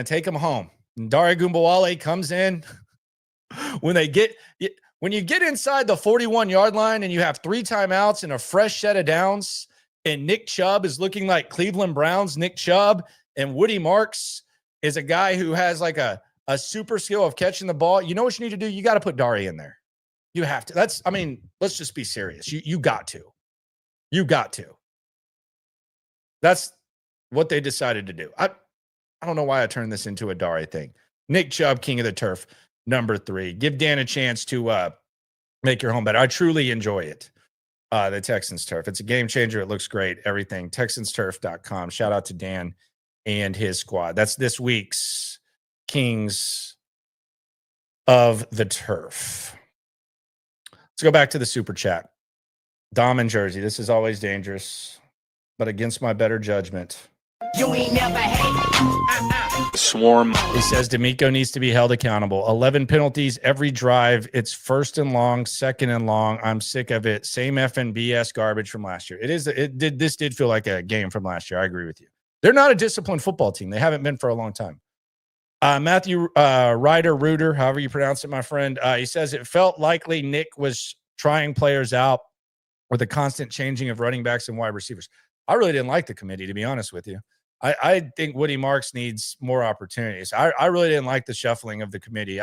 take him home. And Dare Ogunbowale comes in when you get inside the 41-yard line and you have 3 timeouts and a fresh set of downs, and Nick Chubb is looking like Cleveland Browns Nick Chubb, and Woody Marks is a guy who has like a super skill of catching the ball. You know what you need to do? You got to put Dare in there. You have to. Let's just be serious. You got to. You got to. That's what they decided to do. I don't know why I turned this into a Dare thing. Nick Chubb, King of the Turf, number 3. Give Dan a chance to make your home better. I truly enjoy it. The Texans Turf. It's a game changer. It looks great. Everything. TexansTurf.com. Shout out to Dan and his squad. That's this week's Kings of the Turf. Let's go back to the super chat. Dom in Jersey. This is always dangerous, but against my better judgment. You ain't never hate. Swarm. He says DeMeco needs to be held accountable. 11 penalties every drive. It's 1st and long, 2nd and long. I'm sick of it. Same effing BS garbage from last year. This did feel like a game from last year. I agree with you. They're not a disciplined football team. They haven't been for a long time. Matthew Reuter, however you pronounce it, my friend, he says it felt likely Nick was trying players out with the constant changing of running backs and wide receivers. I really didn't like the committee, to be honest with you. I think Woody Marks needs more opportunities. I really didn't like the shuffling of the committee.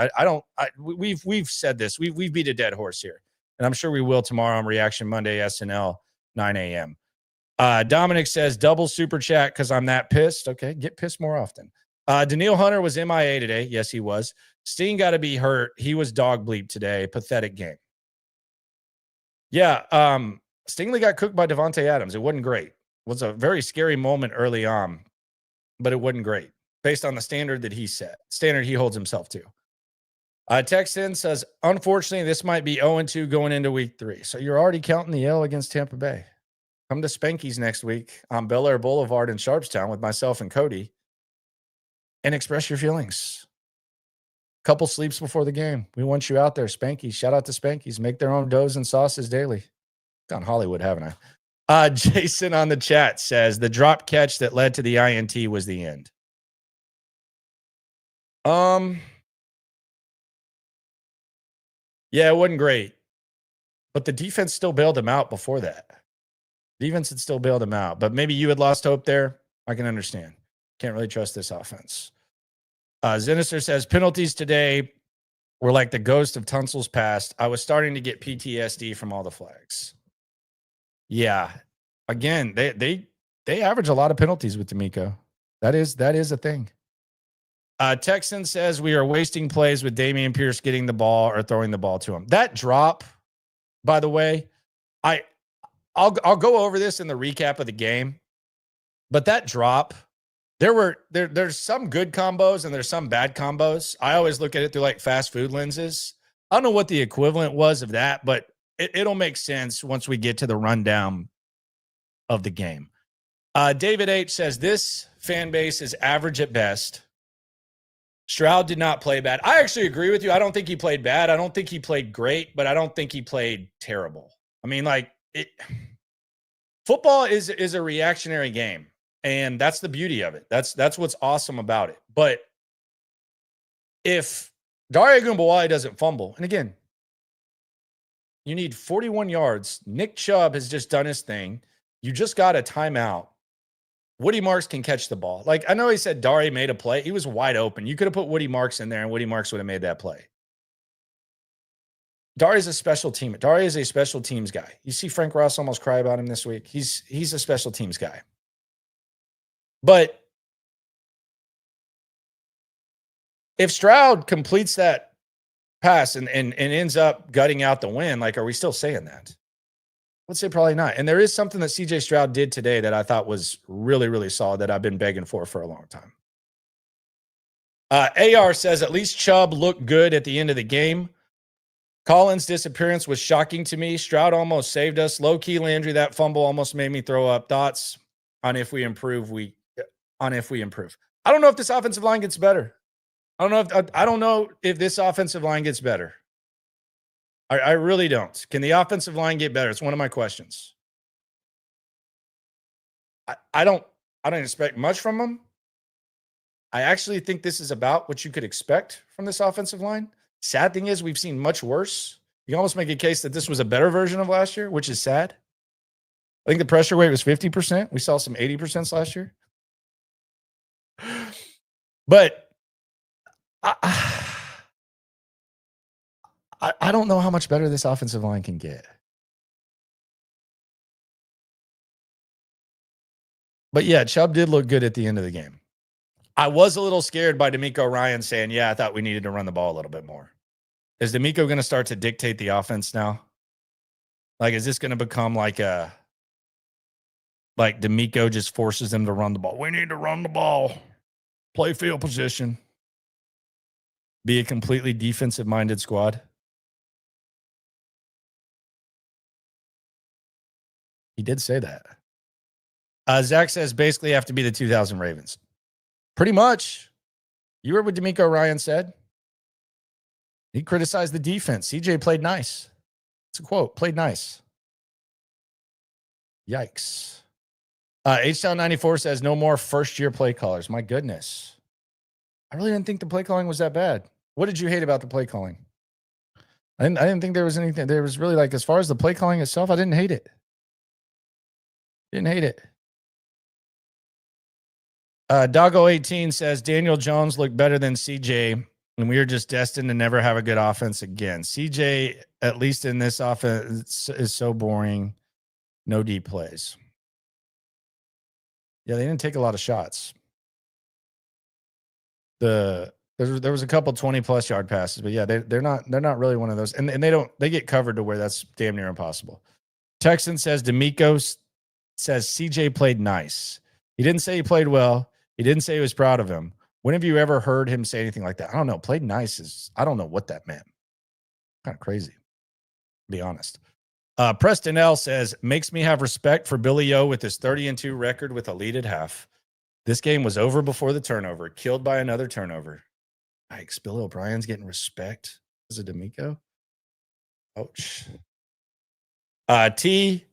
We've said this. We've beat a dead horse here, and I'm sure we will tomorrow on Reaction Monday, SNL, 9 a.m. Dominic says double super chat because I'm that pissed. Okay, get pissed more often. Danielle Hunter was MIA today. Yes, he was. Steen got to be hurt. He was dog bleep today. Pathetic game. Yeah, Stingley got cooked by Devontae Adams. It wasn't great. It was a very scary moment early on, but it wasn't great. based on the standard that he set, standard he holds himself to. Texan says, unfortunately, this might be 0-2 going into week 3. So you're already counting the L against Tampa Bay. Come to Spanky's next week on Bel Air Boulevard in Sharpstown with myself and Cody and express your feelings. Couple sleeps before the game. We want you out there, Spanky's. Shout out to Spanky's. Make their own doughs and sauces daily. Gone Hollywood, haven't I? Jason on the chat says the drop catch that led to the INT was the end. Yeah, it wasn't great. But the defense still bailed him out before that. Defense had still bailed him out. But maybe you had lost hope there. I can understand. Can't really trust this offense. Zinister says penalties today were like the ghost of Tunsil's past. I was starting to get PTSD from all the flags. Yeah. Again, they average a lot of penalties with DeMeco. That is a thing. Texan says we are wasting plays with Dameon Pierce getting the ball or throwing the ball to him. That drop, by the way, I'll go over this in the recap of the game. But that drop, there's some good combos and there's some bad combos. I always look at it through like fast food lenses. I don't know what the equivalent was of that, but it'll make sense once we get to the rundown of the game. David H says this fan base is average at best. Stroud did not play bad. I actually agree with you. I don't think he played bad. I don't think he played great, but I don't think he played terrible. I mean, football is a reactionary game, and that's the beauty of it. That's what's awesome about it. But if Dare Ogunbowale doesn't fumble, and again, you need 41 yards. Nick Chubb has just done his thing. You just got a timeout. Woody Marks can catch the ball. Like, I know he said Dare made a play. He was wide open. You could have put Woody Marks in there, and Woody Marks would have made that play. Dare is a special team. Dare is a special teams guy. You see Frank Ross almost cry about him this week. He's a special teams guy. But if Stroud completes that pass and ends up gutting out the win, like, are we still saying that? Let's say probably not. And there is something that CJ Stroud did today that I thought was really, really solid that I've been begging for a long time. AR says at least Chubb looked good at the end of the game. Collins' disappearance was shocking to me. Stroud almost saved us. Low-key Landry, that fumble almost made me throw up. Thoughts on if we improve? I don't know if this offensive line gets better. I don't know if this offensive line gets better. I really don't. Can the offensive line get better? It's one of my questions. I don't expect much from them. I actually think this is about what you could expect from this offensive line. Sad thing is we've seen much worse. You can almost make a case that this was a better version of last year, which is sad. I think the pressure rate was 50%. We saw some 80% last year. But I don't know how much better this offensive line can get. But yeah, Chubb did look good at the end of the game. I was a little scared by DeMeco Ryans saying, yeah, I thought we needed to run the ball a little bit more. Is DeMeco going to start to dictate the offense now? Like, is this going to become like DeMeco just forces them to run the ball? We need to run the ball. Play field position. Be a completely defensive-minded squad. He did say that. Zach says basically have to be the 2000 Ravens. Pretty much. You heard what DeMeco Ryans said. He criticized the defense. CJ played nice. It's a quote. Played nice. Yikes. H-Town94 says no more first-year play callers. My goodness. I really didn't think the play calling was that bad. What did you hate about the play calling? I didn't think there was anything. There was really, like, as far as the play calling itself, I didn't hate it. Didn't hate it. Doggo18 says Daniel Jones looked better than CJ, and we are just destined to never have a good offense again. CJ, at least in this offense, is so boring. No deep plays. Yeah, they didn't take a lot of shots. There was a couple 20+ yard passes, but yeah, they're not really one of those, and they get covered to where that's damn near impossible. Texan says DeMeco says CJ played nice. He didn't say he played well. He didn't say he was proud of him. When have you ever heard him say anything like that? I don't know. Played nice I don't know what that meant. Kind of crazy, to be honest. Preston L says, makes me have respect for Billy O with his 30-2 record with a lead at half. This game was over before the turnover, killed by another turnover. Yikes, Bill O'Brien's getting respect as a DeMeco. Ouch. T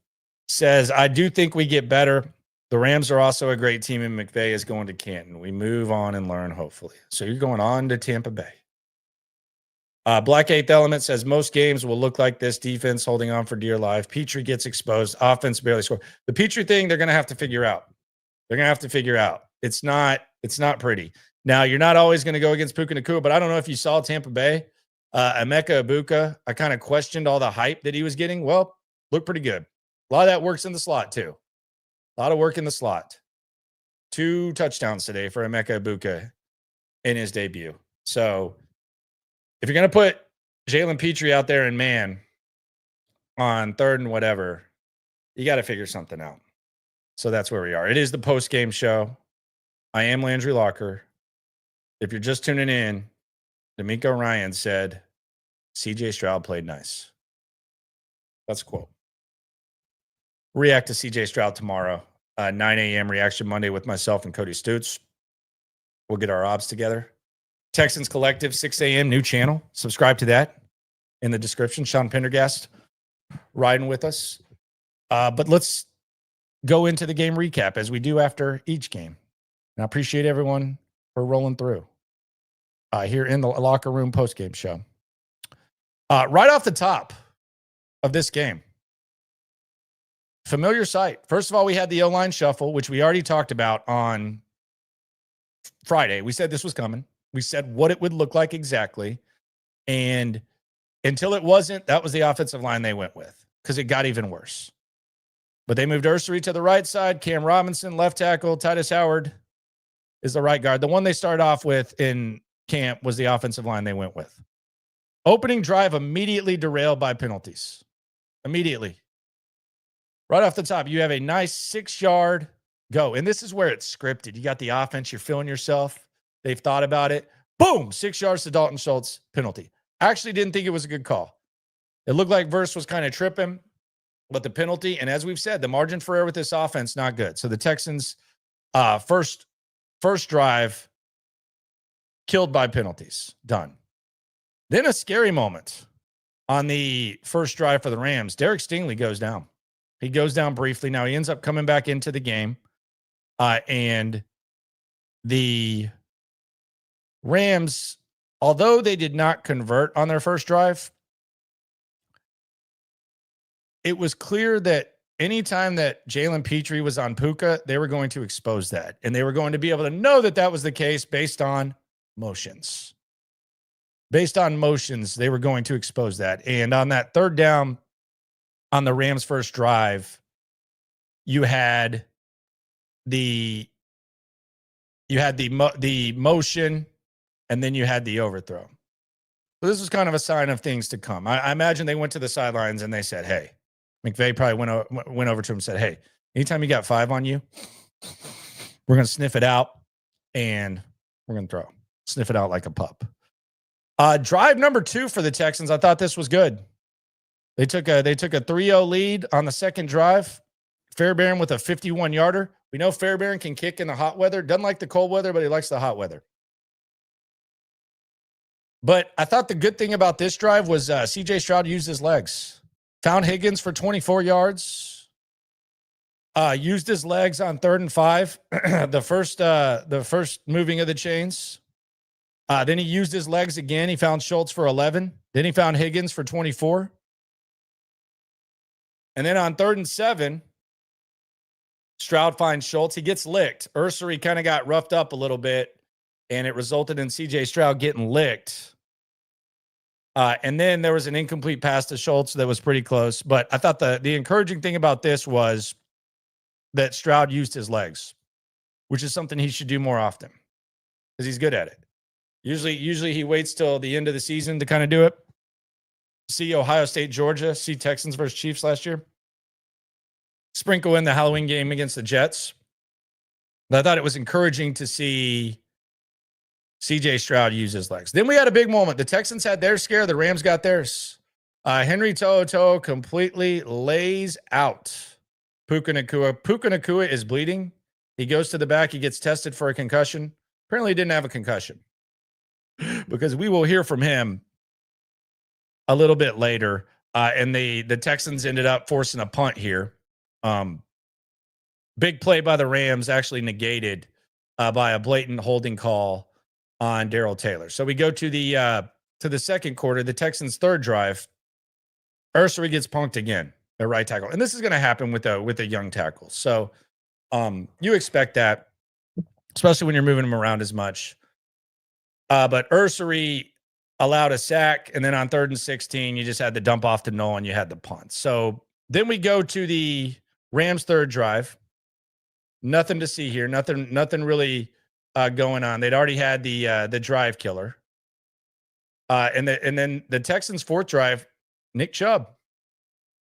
says, I do think we get better. The Rams are also a great team, and McVay is going to Canton. We move on and learn, hopefully. So you're going on to Tampa Bay. Black Eighth Element says, most games will look like this. Defense holding on for dear life. Petrie gets exposed. Offense barely score. The Petrie thing, they're going to have to figure out. They're going to have to figure out. It's not pretty. Now, you're not always going to go against Puka Nacua, but I don't know if you saw Tampa Bay. Emeka Ibuka, I kind of questioned all the hype that he was getting. Well, looked pretty good. A lot of that works in the slot, too. A lot of work in the slot. 2 touchdowns today for Emeka Ibuka in his debut. So, if you're going to put Jalen Petrie out there and man on 3rd and whatever, you got to figure something out. So that's where we are. It is the post-game show. I am Landry Locker. If you're just tuning in, DeMeco Ryans said, CJ Stroud played nice. That's a quote. React to CJ Stroud tomorrow, 9 a.m. Reaction Monday with myself and Cody Stutz. We'll get our obs together. Texans Collective, 6 a.m. new channel. Subscribe to that in the description. Sean Pendergast riding with us. But let's go into the game recap as we do after each game. And I appreciate everyone for rolling through here in the locker room postgame show. Right off the top of this game, familiar sight. First of all, we had the O-line shuffle, which we already talked about on Friday. We said this was coming. We said what it would look like exactly. And until it wasn't, that was the offensive line they went with because it got even worse. But they moved Ursery to the right side. Cam Robinson, left tackle. Titus Howard is the right guard. The one they started off with in camp was the offensive line they went with. Opening drive immediately derailed by penalties. Immediately. Right off the top, you have a nice 6-yard go. And this is where it's scripted. You got the offense. You're feeling yourself. They've thought about it. Boom, 6 yards to Dalton Schultz, penalty. Actually didn't think it was a good call. It looked like Verse was kind of tripping, but the penalty, and as we've said, the margin for error with this offense, not good. So the Texans, first drive, killed by penalties. Done. Then a scary moment on the first drive for the Rams. Derek Stingley goes down. He goes down briefly. Now he ends up coming back into the game. And the Rams, although they did not convert on their first drive, it was clear that anytime that Jalen Petrie was on Puka, they were going to expose that. And they were going to be able to know that that was the case based on motions. Based on motions, they were going to expose that. And on that third down on the Rams' first drive, you had the motion, and then you had the overthrow. So this was kind of a sign of things to come. I imagine they went to the sidelines and they said, hey, McVay probably went over to him and said, hey, anytime you got 5 on you, we're going to sniff it out and we're going to throw. Sniff it out like a pup. Drive number 2 for the Texans. I thought this was good. They took a 3-0 lead on the second drive. Fairbairn with a 51-yarder. We know Fairbairn can kick in the hot weather. Doesn't like the cold weather, but he likes the hot weather. But I thought the good thing about this drive was CJ Stroud used his legs. Found Higgins for 24 yards. Used his legs on 3rd and 5. the first moving of the chains. Then he used his legs again. He found Schultz for 11. Then he found Higgins for 24. And then on 3rd and 7, Stroud finds Schultz. He gets licked. Ursery kind of got roughed up a little bit, and it resulted in CJ Stroud getting licked. And then there was an incomplete pass to Schultz that was pretty close. But I thought the encouraging thing about this was that Stroud used his legs, which is something he should do more often because he's good at it. Usually he waits till the end of the season to kind of do it. See Ohio State, Georgia, see Texans versus Chiefs last year. Sprinkle in the Halloween game against the Jets. But I thought it was encouraging to see CJ Stroud used his legs. Then we had a big moment. The Texans had their scare. The Rams got theirs. Henry To'oTo'o completely lays out Puka Nacua. Puka Nacua is bleeding. He goes to the back. He gets tested for a concussion. Apparently, he didn't have a concussion because we will hear from him a little bit later. And the Texans ended up forcing a punt here. Big play by the Rams, actually negated by a blatant holding call on Darrell Taylor. So we go to the second quarter, the Texans' third drive. Ursery gets punked again at right tackle. And this is going to happen with a young tackle. So you expect that, especially when you're moving them around as much. But Ursery allowed a sack, and then on 3rd and 16, you just had the dump off to Noel, and you had the punt. So then we go to the Rams' third drive. Nothing to see here. Nothing really going on. They'd already had the drive killer. And then the Texans' fourth drive, Nick Chubb.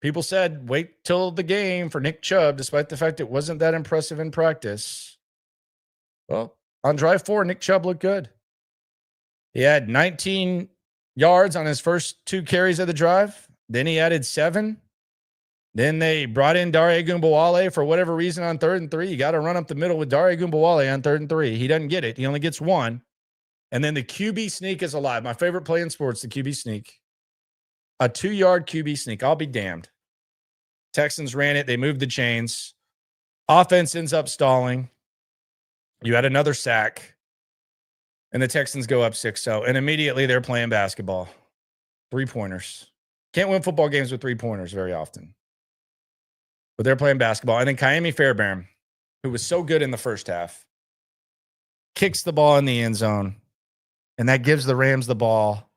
People said, wait till the game for Nick Chubb, despite the fact it wasn't that impressive in practice. Well, on drive 4, Nick Chubb looked good. He had 19 yards on his first 2 carries of the drive. Then he added 7. Then they brought in Dare Ogunbowale for whatever reason on 3rd and 3. You got to run up the middle with Dare Ogunbowale on 3rd and 3. He doesn't get it. He only gets 1. And then the QB sneak is alive. My favorite play in sports, the QB sneak. A 2-yard QB sneak. I'll be damned. Texans ran it. They moved the chains. Offense ends up stalling. You had another sack. And the Texans go up 6-0. And immediately they're playing basketball. 3-pointers. Can't win football games with 3-pointers very often. But they're playing basketball. And then Kaimi Fairbairn, who was so good in the first half, kicks the ball in the end zone. And that gives the Rams the ball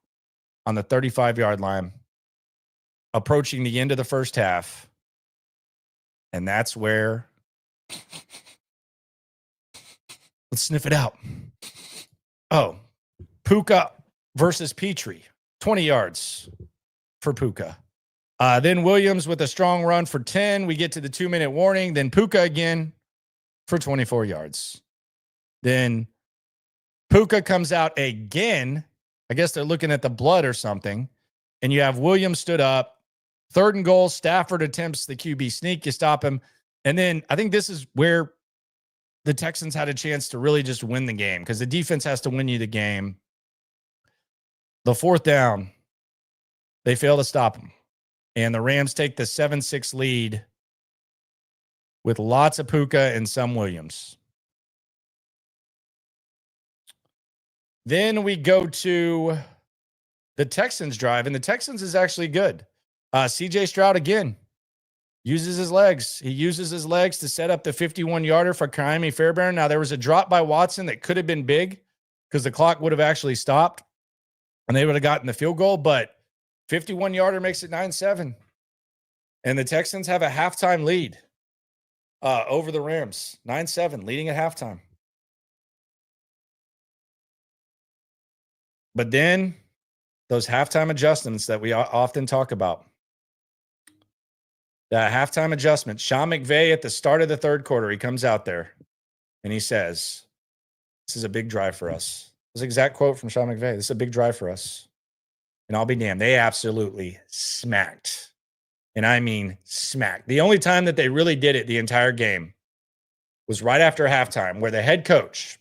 on the 35-yard line, approaching the end of the first half. And that's where, let's sniff it out. Oh, Puka versus Petrie, 20 yards for Puka. Then Williams with a strong run for 10. We get to the 2-minute warning. Then Puka again for 24 yards. Then Puka comes out again. I guess they're looking at the blood or something. And you have Williams stood up. 3rd and goal. Stafford attempts the QB sneak. You stop him. And then I think this is where the Texans had a chance to really just win the game, because the defense has to win you the game. The 4th down, they fail to stop him. And the Rams take the 7-6 lead with lots of Puka and some Williams. Then we go to the Texans drive, and the Texans is actually good. CJ Stroud again uses his legs. He uses his legs to set up the 51-yarder for Kaimi Fairbairn. Now, there was a drop by Watson that could have been big because the clock would have actually stopped and they would have gotten the field goal, but 51-yarder makes it 9-7. And the Texans have a halftime lead over the Rams. 9-7, leading at halftime. But then those halftime adjustments that we often talk about. The halftime adjustment. Sean McVay at the start of the 3rd quarter, he comes out there and he says, this is a big drive for us. This is an exact quote from Sean McVay. This is a big drive for us. And I'll be damned. They absolutely smacked. And I mean smacked. The only time that they really did it the entire game was right after halftime, where the head coach,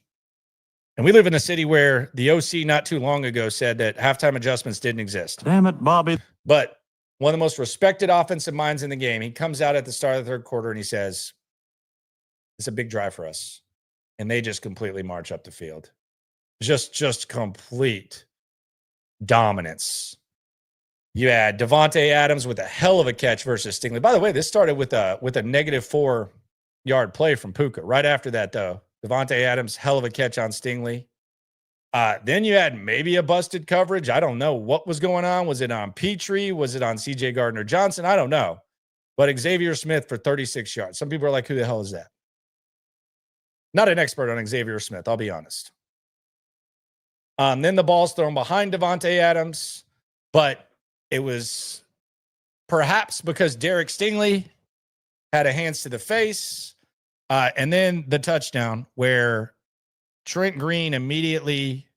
and we live in a city where the OC not too long ago said that halftime adjustments didn't exist. Damn it, Bobby. But one of the most respected offensive minds in the game, he comes out at the start of the 3rd quarter and he says, it's a big drive for us. And they just completely march up the field. Just complete dominance. You had Devontae Adams with a hell of a catch versus Stingley. By the way, this started with a -4-yard play from Puka. Right after that, though, Devontae Adams, hell of a catch on Stingley. Then you had maybe a busted coverage. I don't know what was going on. Was it on Petrie? Was it on CJ Gardner-Johnson? I don't know. But Xavier Smith for 36 yards. Some people are like, who the hell is that? Not an expert on Xavier Smith, I'll be honest. Then the ball's thrown behind Devontae Adams, but it was perhaps because Derek Stingley had a hands to the face. And then the touchdown where Trent Green immediately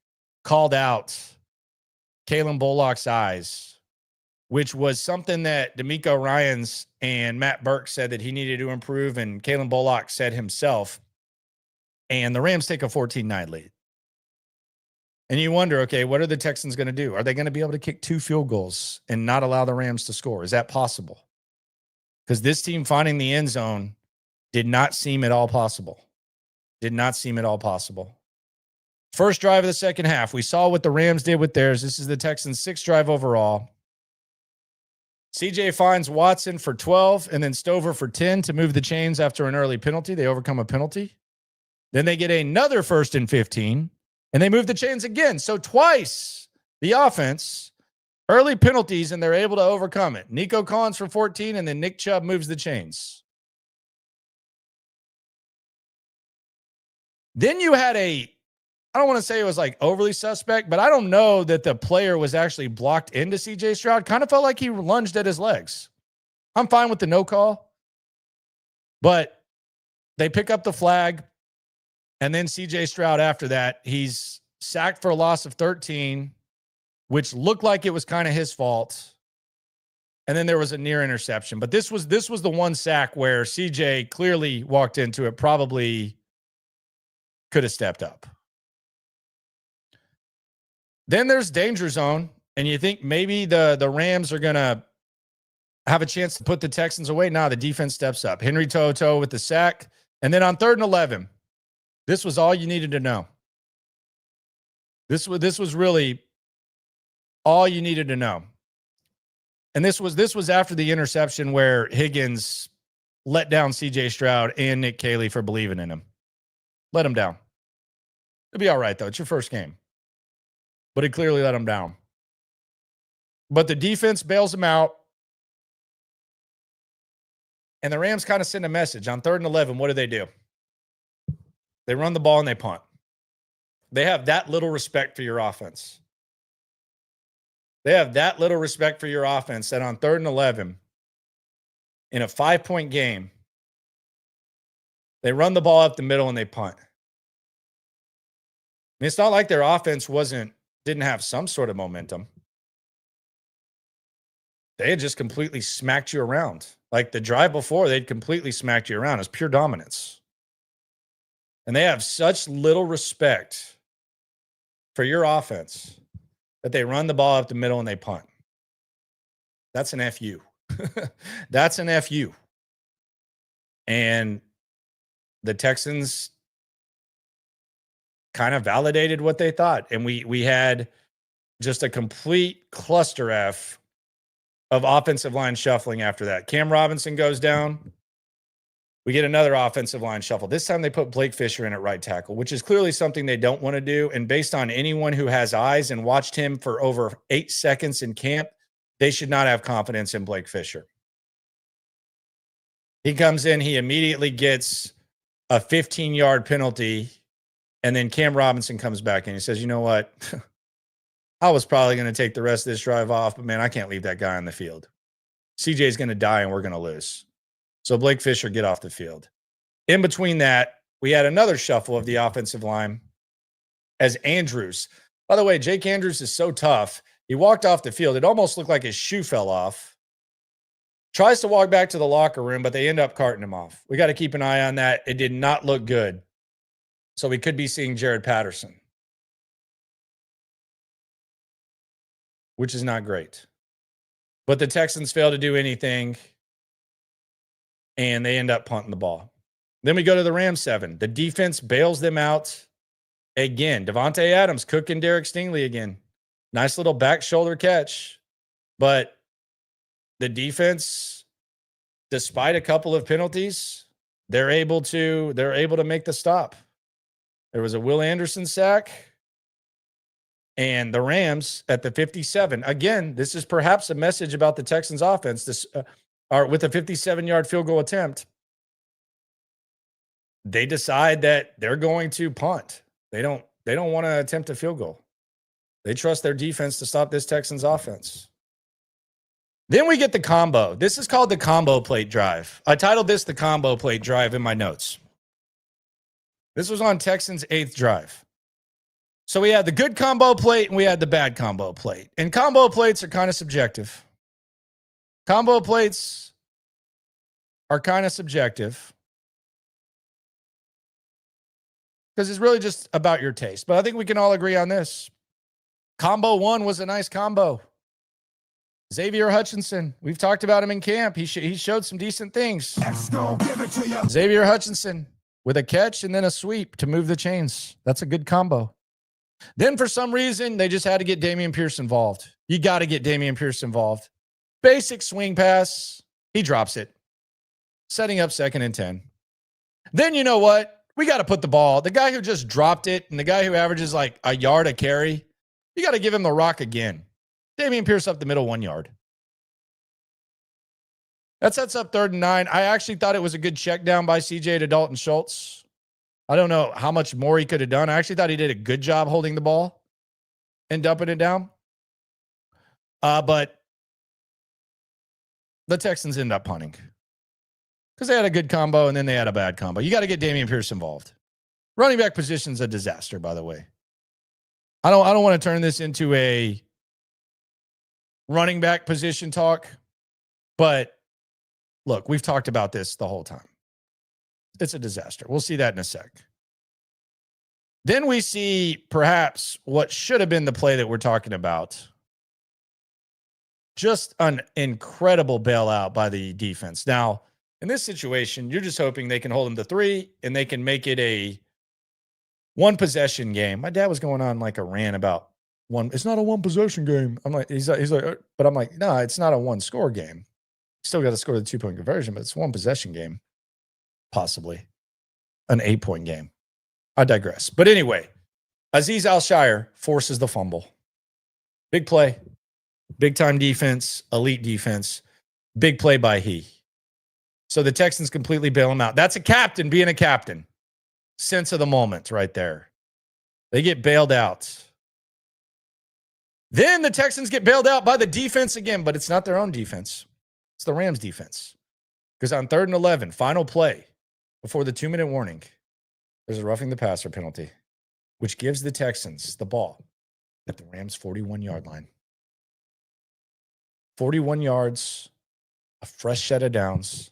called out Kalen Bullock's eyes, which was something that DeMeco Ryans and Matt Burke said that he needed to improve, and Kalen Bullock said himself. And the Rams take a 14-9 lead. And you wonder, okay, what are the Texans going to do? Are they going to be able to kick 2 field goals and not allow the Rams to score? Is that possible? Because this team finding the end zone did not seem at all possible. Did not seem at all possible. First drive of the second half, we saw what the Rams did with theirs. This is the Texans' 6th drive overall. CJ finds Watson for 12 and then Stover for 10 to move the chains after an early penalty. They overcome a penalty. Then they get another 1st and 15, and they move the chains again. So twice the offense, early penalties, and they're able to overcome it. Nico Collins for 14, and then Nick Chubb moves the chains. Then you had I don't want to say it was like overly suspect, but I don't know that the player was actually blocked into CJ Stroud. Kind of felt like he lunged at his legs. I'm fine with the no call, but they pick up the flag. And then CJ Stroud after that, he's sacked for a loss of 13, which looked like it was kind of his fault. And then there was a near interception. But this was the one sack where CJ clearly walked into it, probably could have stepped up. Then there's danger zone, and you think maybe the Rams are going to have a chance to put the Texans away. Nah, the defense steps up. Henry Toto with the sack. And then on 3rd and 11, this was all you needed to know. This was really all you needed to know. And this was after the interception where Higgins let down CJ Stroud and Nick Caley for believing in him. Let him down. It'll be all right, though. It's your first game. But he clearly let him down. But the defense bails him out. And the Rams kind of send a message. On 3rd and 11, what do? They run the ball and they punt. They have that little respect for your offense. They have that little respect for your offense that on 3rd and 11, in a 5-point game, they run the ball up the middle and they punt. I mean, it's not like their offense didn't have some sort of momentum. They had just completely smacked you around. Like the drive before, they'd completely smacked you around. It was pure dominance. And they have such little respect for your offense that they run the ball up the middle and they punt. That's an FU. That's an FU. And the Texans kind of validated what they thought. And we had just a complete cluster F of offensive line shuffling after that. Cam Robinson goes down. We get another offensive line shuffle. This time they put Blake Fisher in at right tackle, which is clearly something they don't want to do. And based on anyone who has eyes and watched him for over 8 seconds in camp, they should not have confidence in Blake Fisher. He comes in, he immediately gets a 15-yard penalty, and then Cam Robinson comes back and he says, you know what? I was probably going to take the rest of this drive off, but man, I can't leave that guy on the field. CJ's going to die and we're going to lose. So Blake Fisher, get off the field. In between that, we had another shuffle of the offensive line as Andrews. By the way, Jake Andrews is so tough. He walked off the field. It almost looked like his shoe fell off. Tries to walk back to the locker room, but they end up carting him off. We got to keep an eye on that. It did not look good. So we could be seeing Jared Patterson, which is not great. But the Texans fail to do anything, and they end up punting the ball. Then we go to the Rams 7. The defense bails them out again. Devontae Adams cooking Derek Stingley again. Nice little back shoulder catch. But the defense, despite a couple of penalties, they're able to make the stop. There was a Will Anderson sack. And the Rams at the 57. Again, this is perhaps a message about the Texans offense. This with a 57-yard field goal attempt, they decide that they're going to punt. They don't want to attempt a field goal. They trust their defense to stop this Texans offense. Then we get the combo. This is called the combo plate drive. I titled this the combo plate drive in my notes. This was on Texans' 8th drive. So we had the good combo plate and we had the bad combo plate. And combo plates are kind of subjective. Combo plates are kind of subjective because it's really just about your taste. But I think we can all agree on this. Combo 1 was a nice combo. Xavier Hutchinson, we've talked about him in camp. He showed some decent things. Xavier Hutchinson with a catch and then a sweep to move the chains. That's a good combo. Then for some reason, they just had to get Dameon Pierce involved. You got to get Dameon Pierce involved. Basic swing pass. He drops it. Setting up 2nd and 10. Then you know what? We got to put the ball. The guy who just dropped it and the guy who averages like a yard a carry, you got to give him the rock again. Dameon Pierce up the middle 1 yard. That sets up 3rd and 9. I actually thought it was a good check down by CJ to Dalton Schultz. I don't know how much more he could have done. I actually thought he did a good job holding the ball and dumping it down. But the Texans end up punting because they had a good combo and then they had a bad combo. You got to get Dameon Pierce involved. Running back position's a disaster, by the way. I don't want to turn this into a running back position talk, but look, we've talked about this the whole time. It's a disaster. We'll see that in a sec. Then we see perhaps what should have been the play that we're talking about. Just an incredible bailout by the defense. Now, in this situation, you're just hoping they can hold them to 3 and they can make it a 1 possession game. My dad was going on like a rant about it's not a 1 possession game. I'm like, he's like, but I'm like, no, it's not a 1 score game. Still got to score the 2-point conversion, but it's 1 possession game. Possibly an 8-point game. I digress. But anyway, Azeez Al-Shire forces the fumble. Big play. Big time defense. Elite defense. Big play by he. So the Texans completely bail him out. That's a captain being a captain. Sense of the moment right there. They get bailed out. Then the Texans get bailed out by the defense again, but it's not their own defense. It's the Rams defense. Because on 3rd and 11, final play, before the 2-minute warning, there's a roughing the passer penalty, which gives the Texans the ball at the Rams' 41-yard line. 41 yards, a fresh set of downs,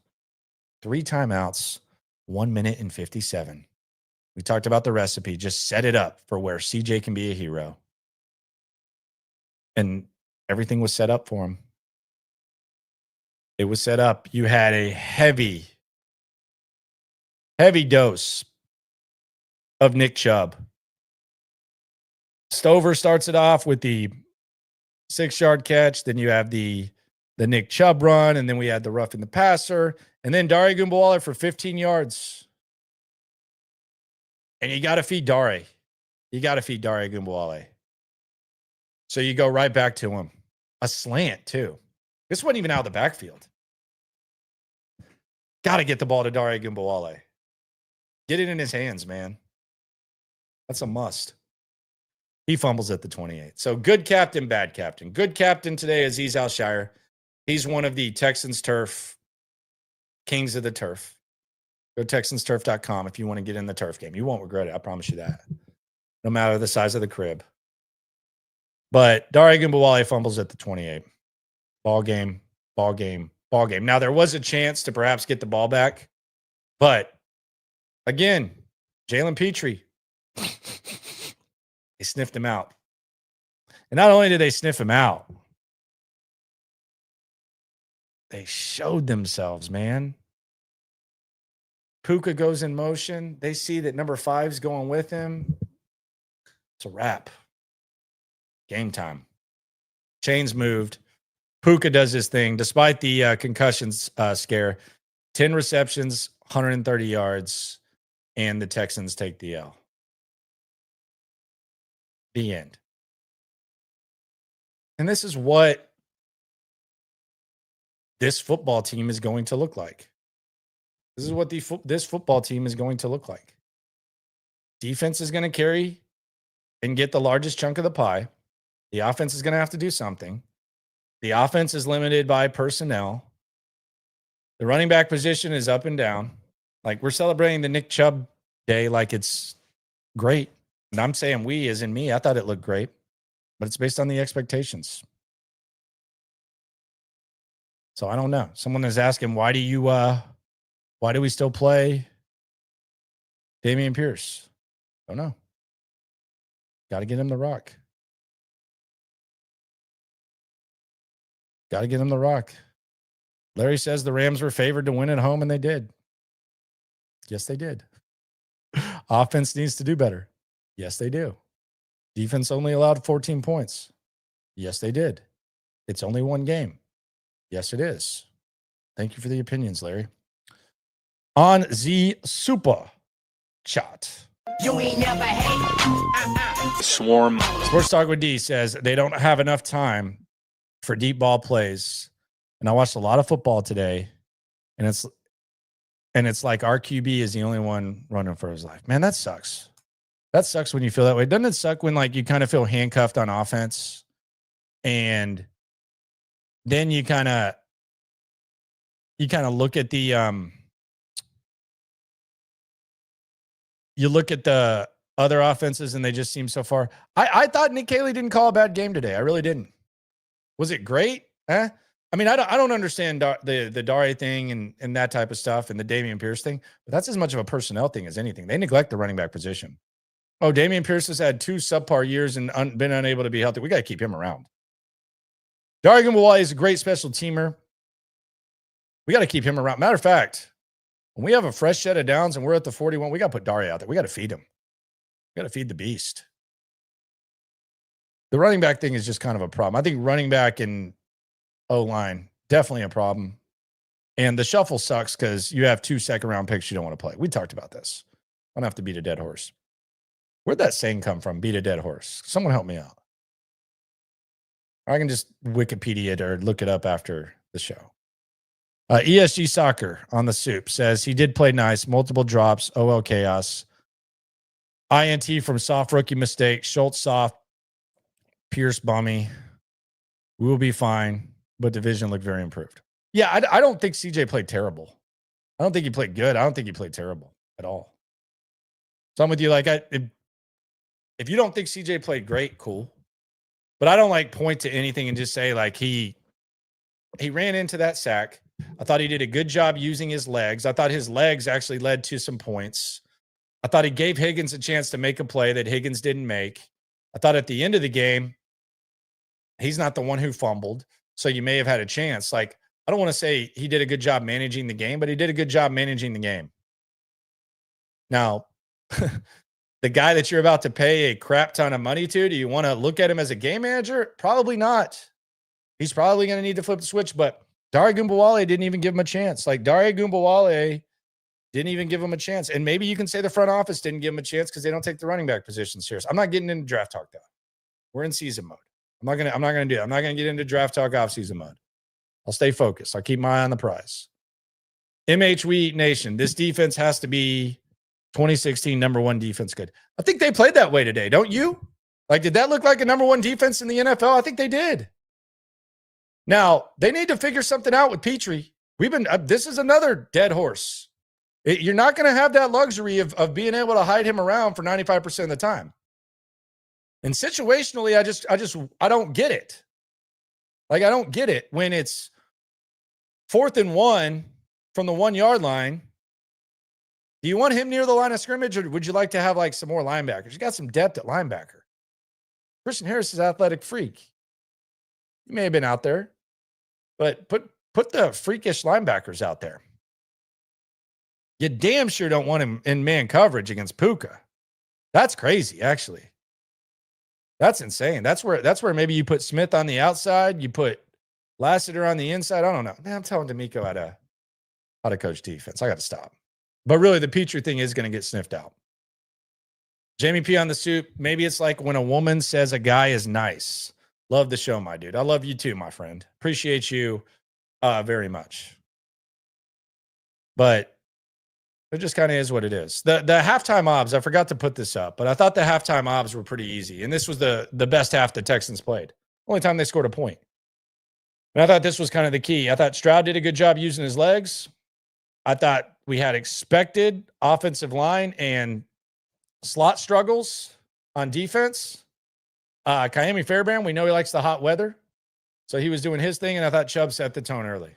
3 timeouts, 1 minute and 57. We talked about the recipe. Just set it up for where CJ can be a hero. And everything was set up for him. It was set up. You had a heavy dose of Nick Chubb. Stover starts it off with the 6-yard catch. Then you have the Nick Chubb run, and then we had the roughing the passer, and then Dare Ogunbowale for 15 yards. And you got to feed Dare. You got to feed Dare Ogunbowale. So you go right back to him. A slant, too. This wasn't even out of the backfield. Got to get the ball to Dare Ogunbowale. Get it in his hands, man. That's a must. He fumbles at the 28. So good captain, bad captain. Good captain today is Azeez Al-Shire. He's one of the Texans turf kings of the turf. Go TexansTurf.com if you want to get in the turf game. You won't regret it. I promise you that. No matter the size of the crib. But Dare Ogunbowale fumbles at the 28. Ball game. Now, there was a chance to perhaps get the ball back. But, again, Jalen Petrie, they sniffed him out. And not only did they sniff him out, they showed themselves, man. Puka goes in motion. They see that number 5's going with him. It's a wrap. Game time. Chains moved. Puka does his thing. Despite the concussions scare, 10 receptions, 130 yards, and the Texans take the L. The end. And this is what this football team is going to look like. This is what this football team is going to look like. Defense is going to carry and get the largest chunk of the pie. The offense is going to have to do something. The offense is limited by personnel. The running back position is up and down. Like, we're celebrating the Nick Chubb day like it's great. And I'm saying we as in me. I thought it looked great, but it's based on the expectations. So I don't know. Someone is asking, why do we still play Dameon Pierce? Don't know. Got to get him the rock. Got to get him the rock. Larry says the Rams were favored to win at home, and they did. Yes, they did. Offense needs to do better. Yes, they do. Defense only allowed 14 points. Yes, they did. It's only one game. Yes, it is. Thank you for the opinions, Larry. On the super chat. You ain't never hate. Swarm. Sports Talk with D says they don't have enough time for deep ball plays. And I watched a lot of football today, and it's like our QB is the only one running for his life. Man, that sucks. That sucks when you feel that way. Doesn't it suck when like you kind of feel handcuffed on offense, and then you kind of look at the you look at the other offenses and they just seem so far. I thought Nick Caley didn't call a bad game today. I really didn't. Was it great? I mean, I don't understand the Dare thing and that type of stuff and the Dameon Pierce thing, but that's as much of a personnel thing as anything. They neglect the running back position. Oh, Dameon Pierce has had 2 subpar years and been unable to be healthy. We got to keep him around. Dare Ogunbowale is a great special teamer. We got to keep him around. Matter of fact, when we have a fresh set of downs and we're at the 41, we got to put Dare out there. We got to feed him. We got to feed the beast. The running back thing is just kind of a problem. I think running back and O-line, definitely a problem. And the shuffle sucks because you have 2 second-round picks you don't want to play. We talked about this. I don't have to beat a dead horse. Where'd that saying come from? Beat a dead horse. Someone help me out. I can just Wikipedia it or look it up after the show. ESG Soccer on the soup says he did play nice. Multiple drops. OL chaos. INT from soft rookie mistake. Schultz soft. Pierce bummy. We will be fine. But division looked very improved. Yeah, I don't think CJ played terrible. I don't think he played good. I don't think he played terrible at all. So I'm with you. Like, if you don't think CJ played great, cool. But I don't like point to anything and just say like he ran into that sack. I thought he did a good job using his legs. I thought his legs actually led to some points. I thought he gave Higgins a chance to make a play that Higgins didn't make. I thought at the end of the game, he's not the one who fumbled. So you may have had a chance. Like, I don't want to say he did a good job managing the game, but he did a good job managing the game. Now, the guy that you're about to pay a crap ton of money to, do you want to look at him as a game manager? Probably not. He's probably going to need to flip the switch, but Dare Ogunbowale didn't even give him a chance. Like, Dare Ogunbowale didn't even give him a chance. And maybe you can say the front office didn't give him a chance because they don't take the running back position serious. I'm not getting into draft talk, though. We're in season mode. I'm not gonna do it. I'm not gonna get into draft talk off season mode. I'll stay focused. I'll keep my eye on the prize. MHW Nation, this defense has to be 2016 number 1 defense good. I think they played that way today, don't you? Like, did that look like a number 1 defense in the NFL? I think they did. Now, they need to figure something out with Petrie. This is another dead horse. You're not going to have that luxury of being able to hide him around for 95% of the time. And situationally, I don't get it. Like, I don't get it when it's 4th and 1 from the 1-yard line. Do you want him near the line of scrimmage, or would you like to have like some more linebackers? You got some depth at linebacker. Christian Harris is an athletic freak. He may have been out there, but put the freakish linebackers out there. You damn sure don't want him in man coverage against Puka. That's crazy, actually. That's insane. That's where maybe you put Smith on the outside, you put Lassiter on the inside. I don't know. Man, I'm telling DeMeco how to coach defense. I got to stop. But really, the Petrie thing is going to get sniffed out. Jamie P on the soup. Maybe it's like when a woman says a guy is nice. Love the show, my dude. I love you too, my friend. Appreciate you very much. But it just kind of is what it is. The halftime obs, I forgot to put this up, but I thought the halftime obs were pretty easy. And this was the best half the Texans played. Only time they scored a point. And I thought this was kind of the key. I thought Stroud did a good job using his legs. I thought we had expected offensive line and slot struggles. on defense. Ka'imi Fairbairn, we know he likes the hot weather. So he was doing his thing, and I thought Chubb set the tone early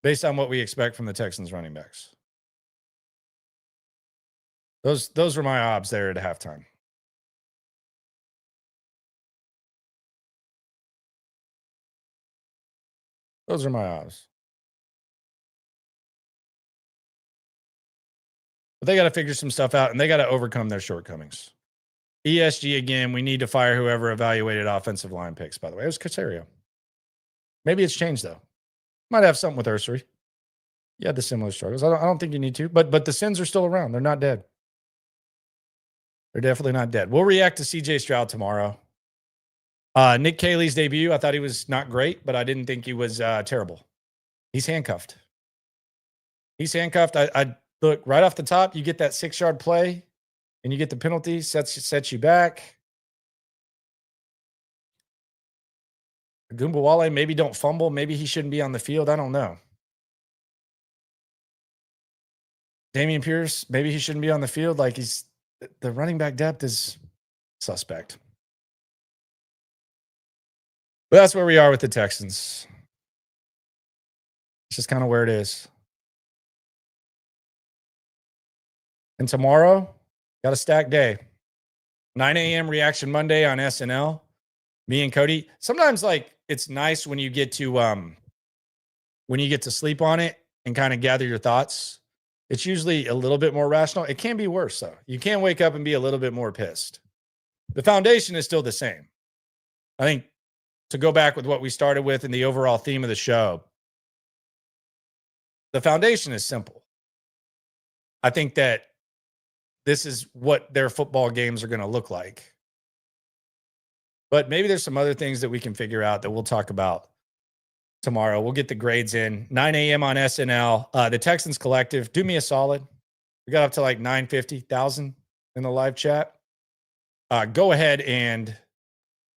based on what we expect from the Texans running backs. Those were my obs there at halftime. Those are my obs. But they got to figure some stuff out, and they got to overcome their shortcomings. ESG again, we need to fire whoever evaluated offensive line picks, by the way. It was Casario. Maybe it's changed, though. Might have something with Ursery. You had the similar struggles. I don't think you need to, but the sins are still around. They're not dead. They're definitely not dead. We'll react to CJ Stroud tomorrow. Nick Caley's debut, I thought he was not great, but I didn't think he was terrible. He's handcuffed. I look, right off the top, you get that 6-yard play, and you get the penalty, sets you back. Gumbawale, maybe don't fumble. Maybe he shouldn't be on the field. I don't know. Dameon Pierce, maybe he shouldn't be on the field. Like, the running back depth is suspect. But that's where we are with the Texans. It's just kind of where it is. And tomorrow, got a stacked day. 9 a.m. Reaction Monday on SNL. Me and Cody. Sometimes, like, it's nice when you get to sleep on it and kind of gather your thoughts. It's usually a little bit more rational. It can be worse, though. You can wake up and be a little bit more pissed. The foundation is still the same. I think, to go back with what we started with and the overall theme of the show, the foundation is simple. I think that this is what their football games are going to look like. But maybe there's some other things that we can figure out that we'll talk about tomorrow. We'll get the grades in. 9 a.m. on SNL. The Texans Collective, do me a solid. We got up to like 950,000 in the live chat. Go ahead and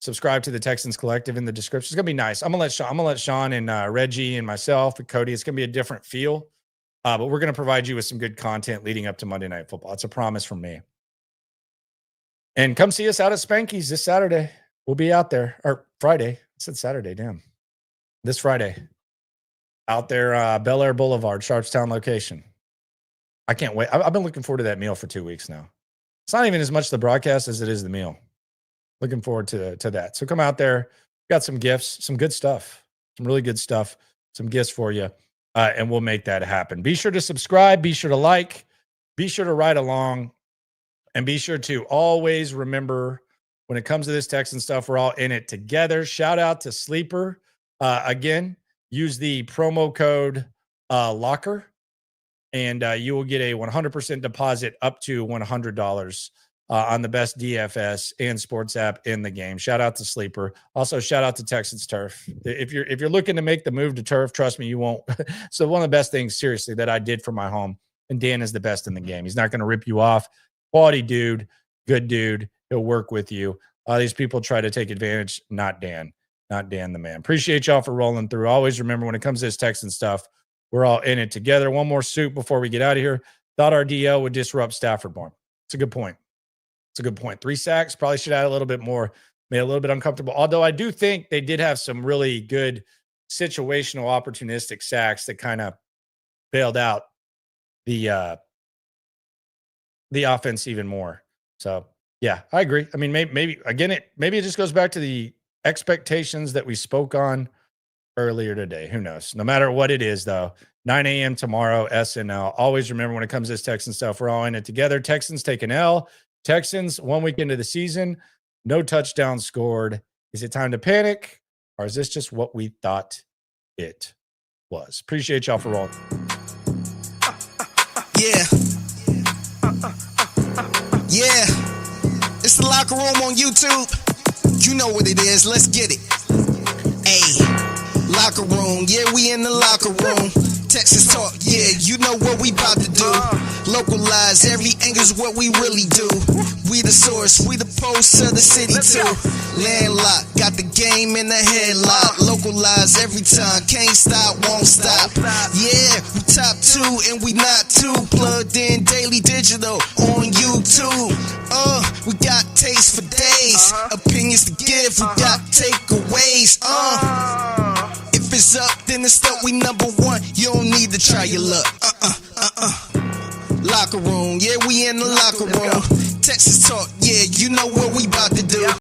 subscribe to the Texans Collective in the description. It's gonna be nice. I'm gonna let Sean and Reggie and myself and Cody. It's gonna be a different feel, but we're gonna provide you with some good content leading up to Monday Night Football. It's a promise from me. And come see us out at Spanky's this Saturday. We'll be out there, or Friday. I said Saturday, damn. This Friday, out there, Bel Air Boulevard, Sharpstown location. I can't wait. I've been looking forward to that meal for 2 weeks now. It's not even as much the broadcast as it is the meal. Looking forward to that. So come out there. Got some gifts, some good stuff, some really good stuff, some gifts for you, and we'll make that happen. Be sure to subscribe. Be sure to like. Be sure to ride along. And be sure to always remember, when it comes to this Texan stuff, we're all in it together. Shout out to Sleeper. Again, use the promo code LOCKER, and you will get a 100% deposit up to $100 on the best DFS and sports app in the game. Shout out to Sleeper. Also, shout out to Texans Turf. If you're looking to make the move to turf, trust me, you won't. So one of the best things, seriously, that I did for my home, and Dan is the best in the game. He's not going to rip you off. Quality dude, good dude. He'll work with you. These people try to take advantage. Not Dan the man. Appreciate y'all for rolling through. Always remember, when it comes to this Texan stuff, we're all in it together. One more soup before we get out of here. Thought our DL would disrupt Stafford more. It's a good point. 3 sacks. Probably should add a little bit more. Made a little bit uncomfortable. Although I do think they did have some really good situational, opportunistic sacks that kind of bailed out the offense even more. So yeah, I agree. I mean, maybe it just goes back to the expectations that we spoke on earlier today. Who knows? No matter what it is, though, 9 a.m. tomorrow, SNL. Always remember, when it comes to this Texan stuff, we're all in it together. Texans take an L. Texans, 1 week into the season, no touchdown scored. Is it time to panic, or is this just what we thought it was? Appreciate y'all for rolling. Yeah. Yeah. It's the Locker Room on YouTube. You know what it is. Let's get it. Hey, Locker Room. Yeah, we in the locker room. Texas talk, yeah, you know what we about to do. Localize, every angle's what we really do. We the source, we the pulse of the city too. Landlocked, got the game in the headlock. Localize every time, can't stop, won't stop. Yeah, we top 2 and we not too. Plugged in daily digital on YouTube. We got taste for days, opinions to give, we got takeaways. If it's up, then it's up, we number 1. You don't need to try your luck. Locker room, yeah, we in the locker room. Texas talk, yeah, you know what we about to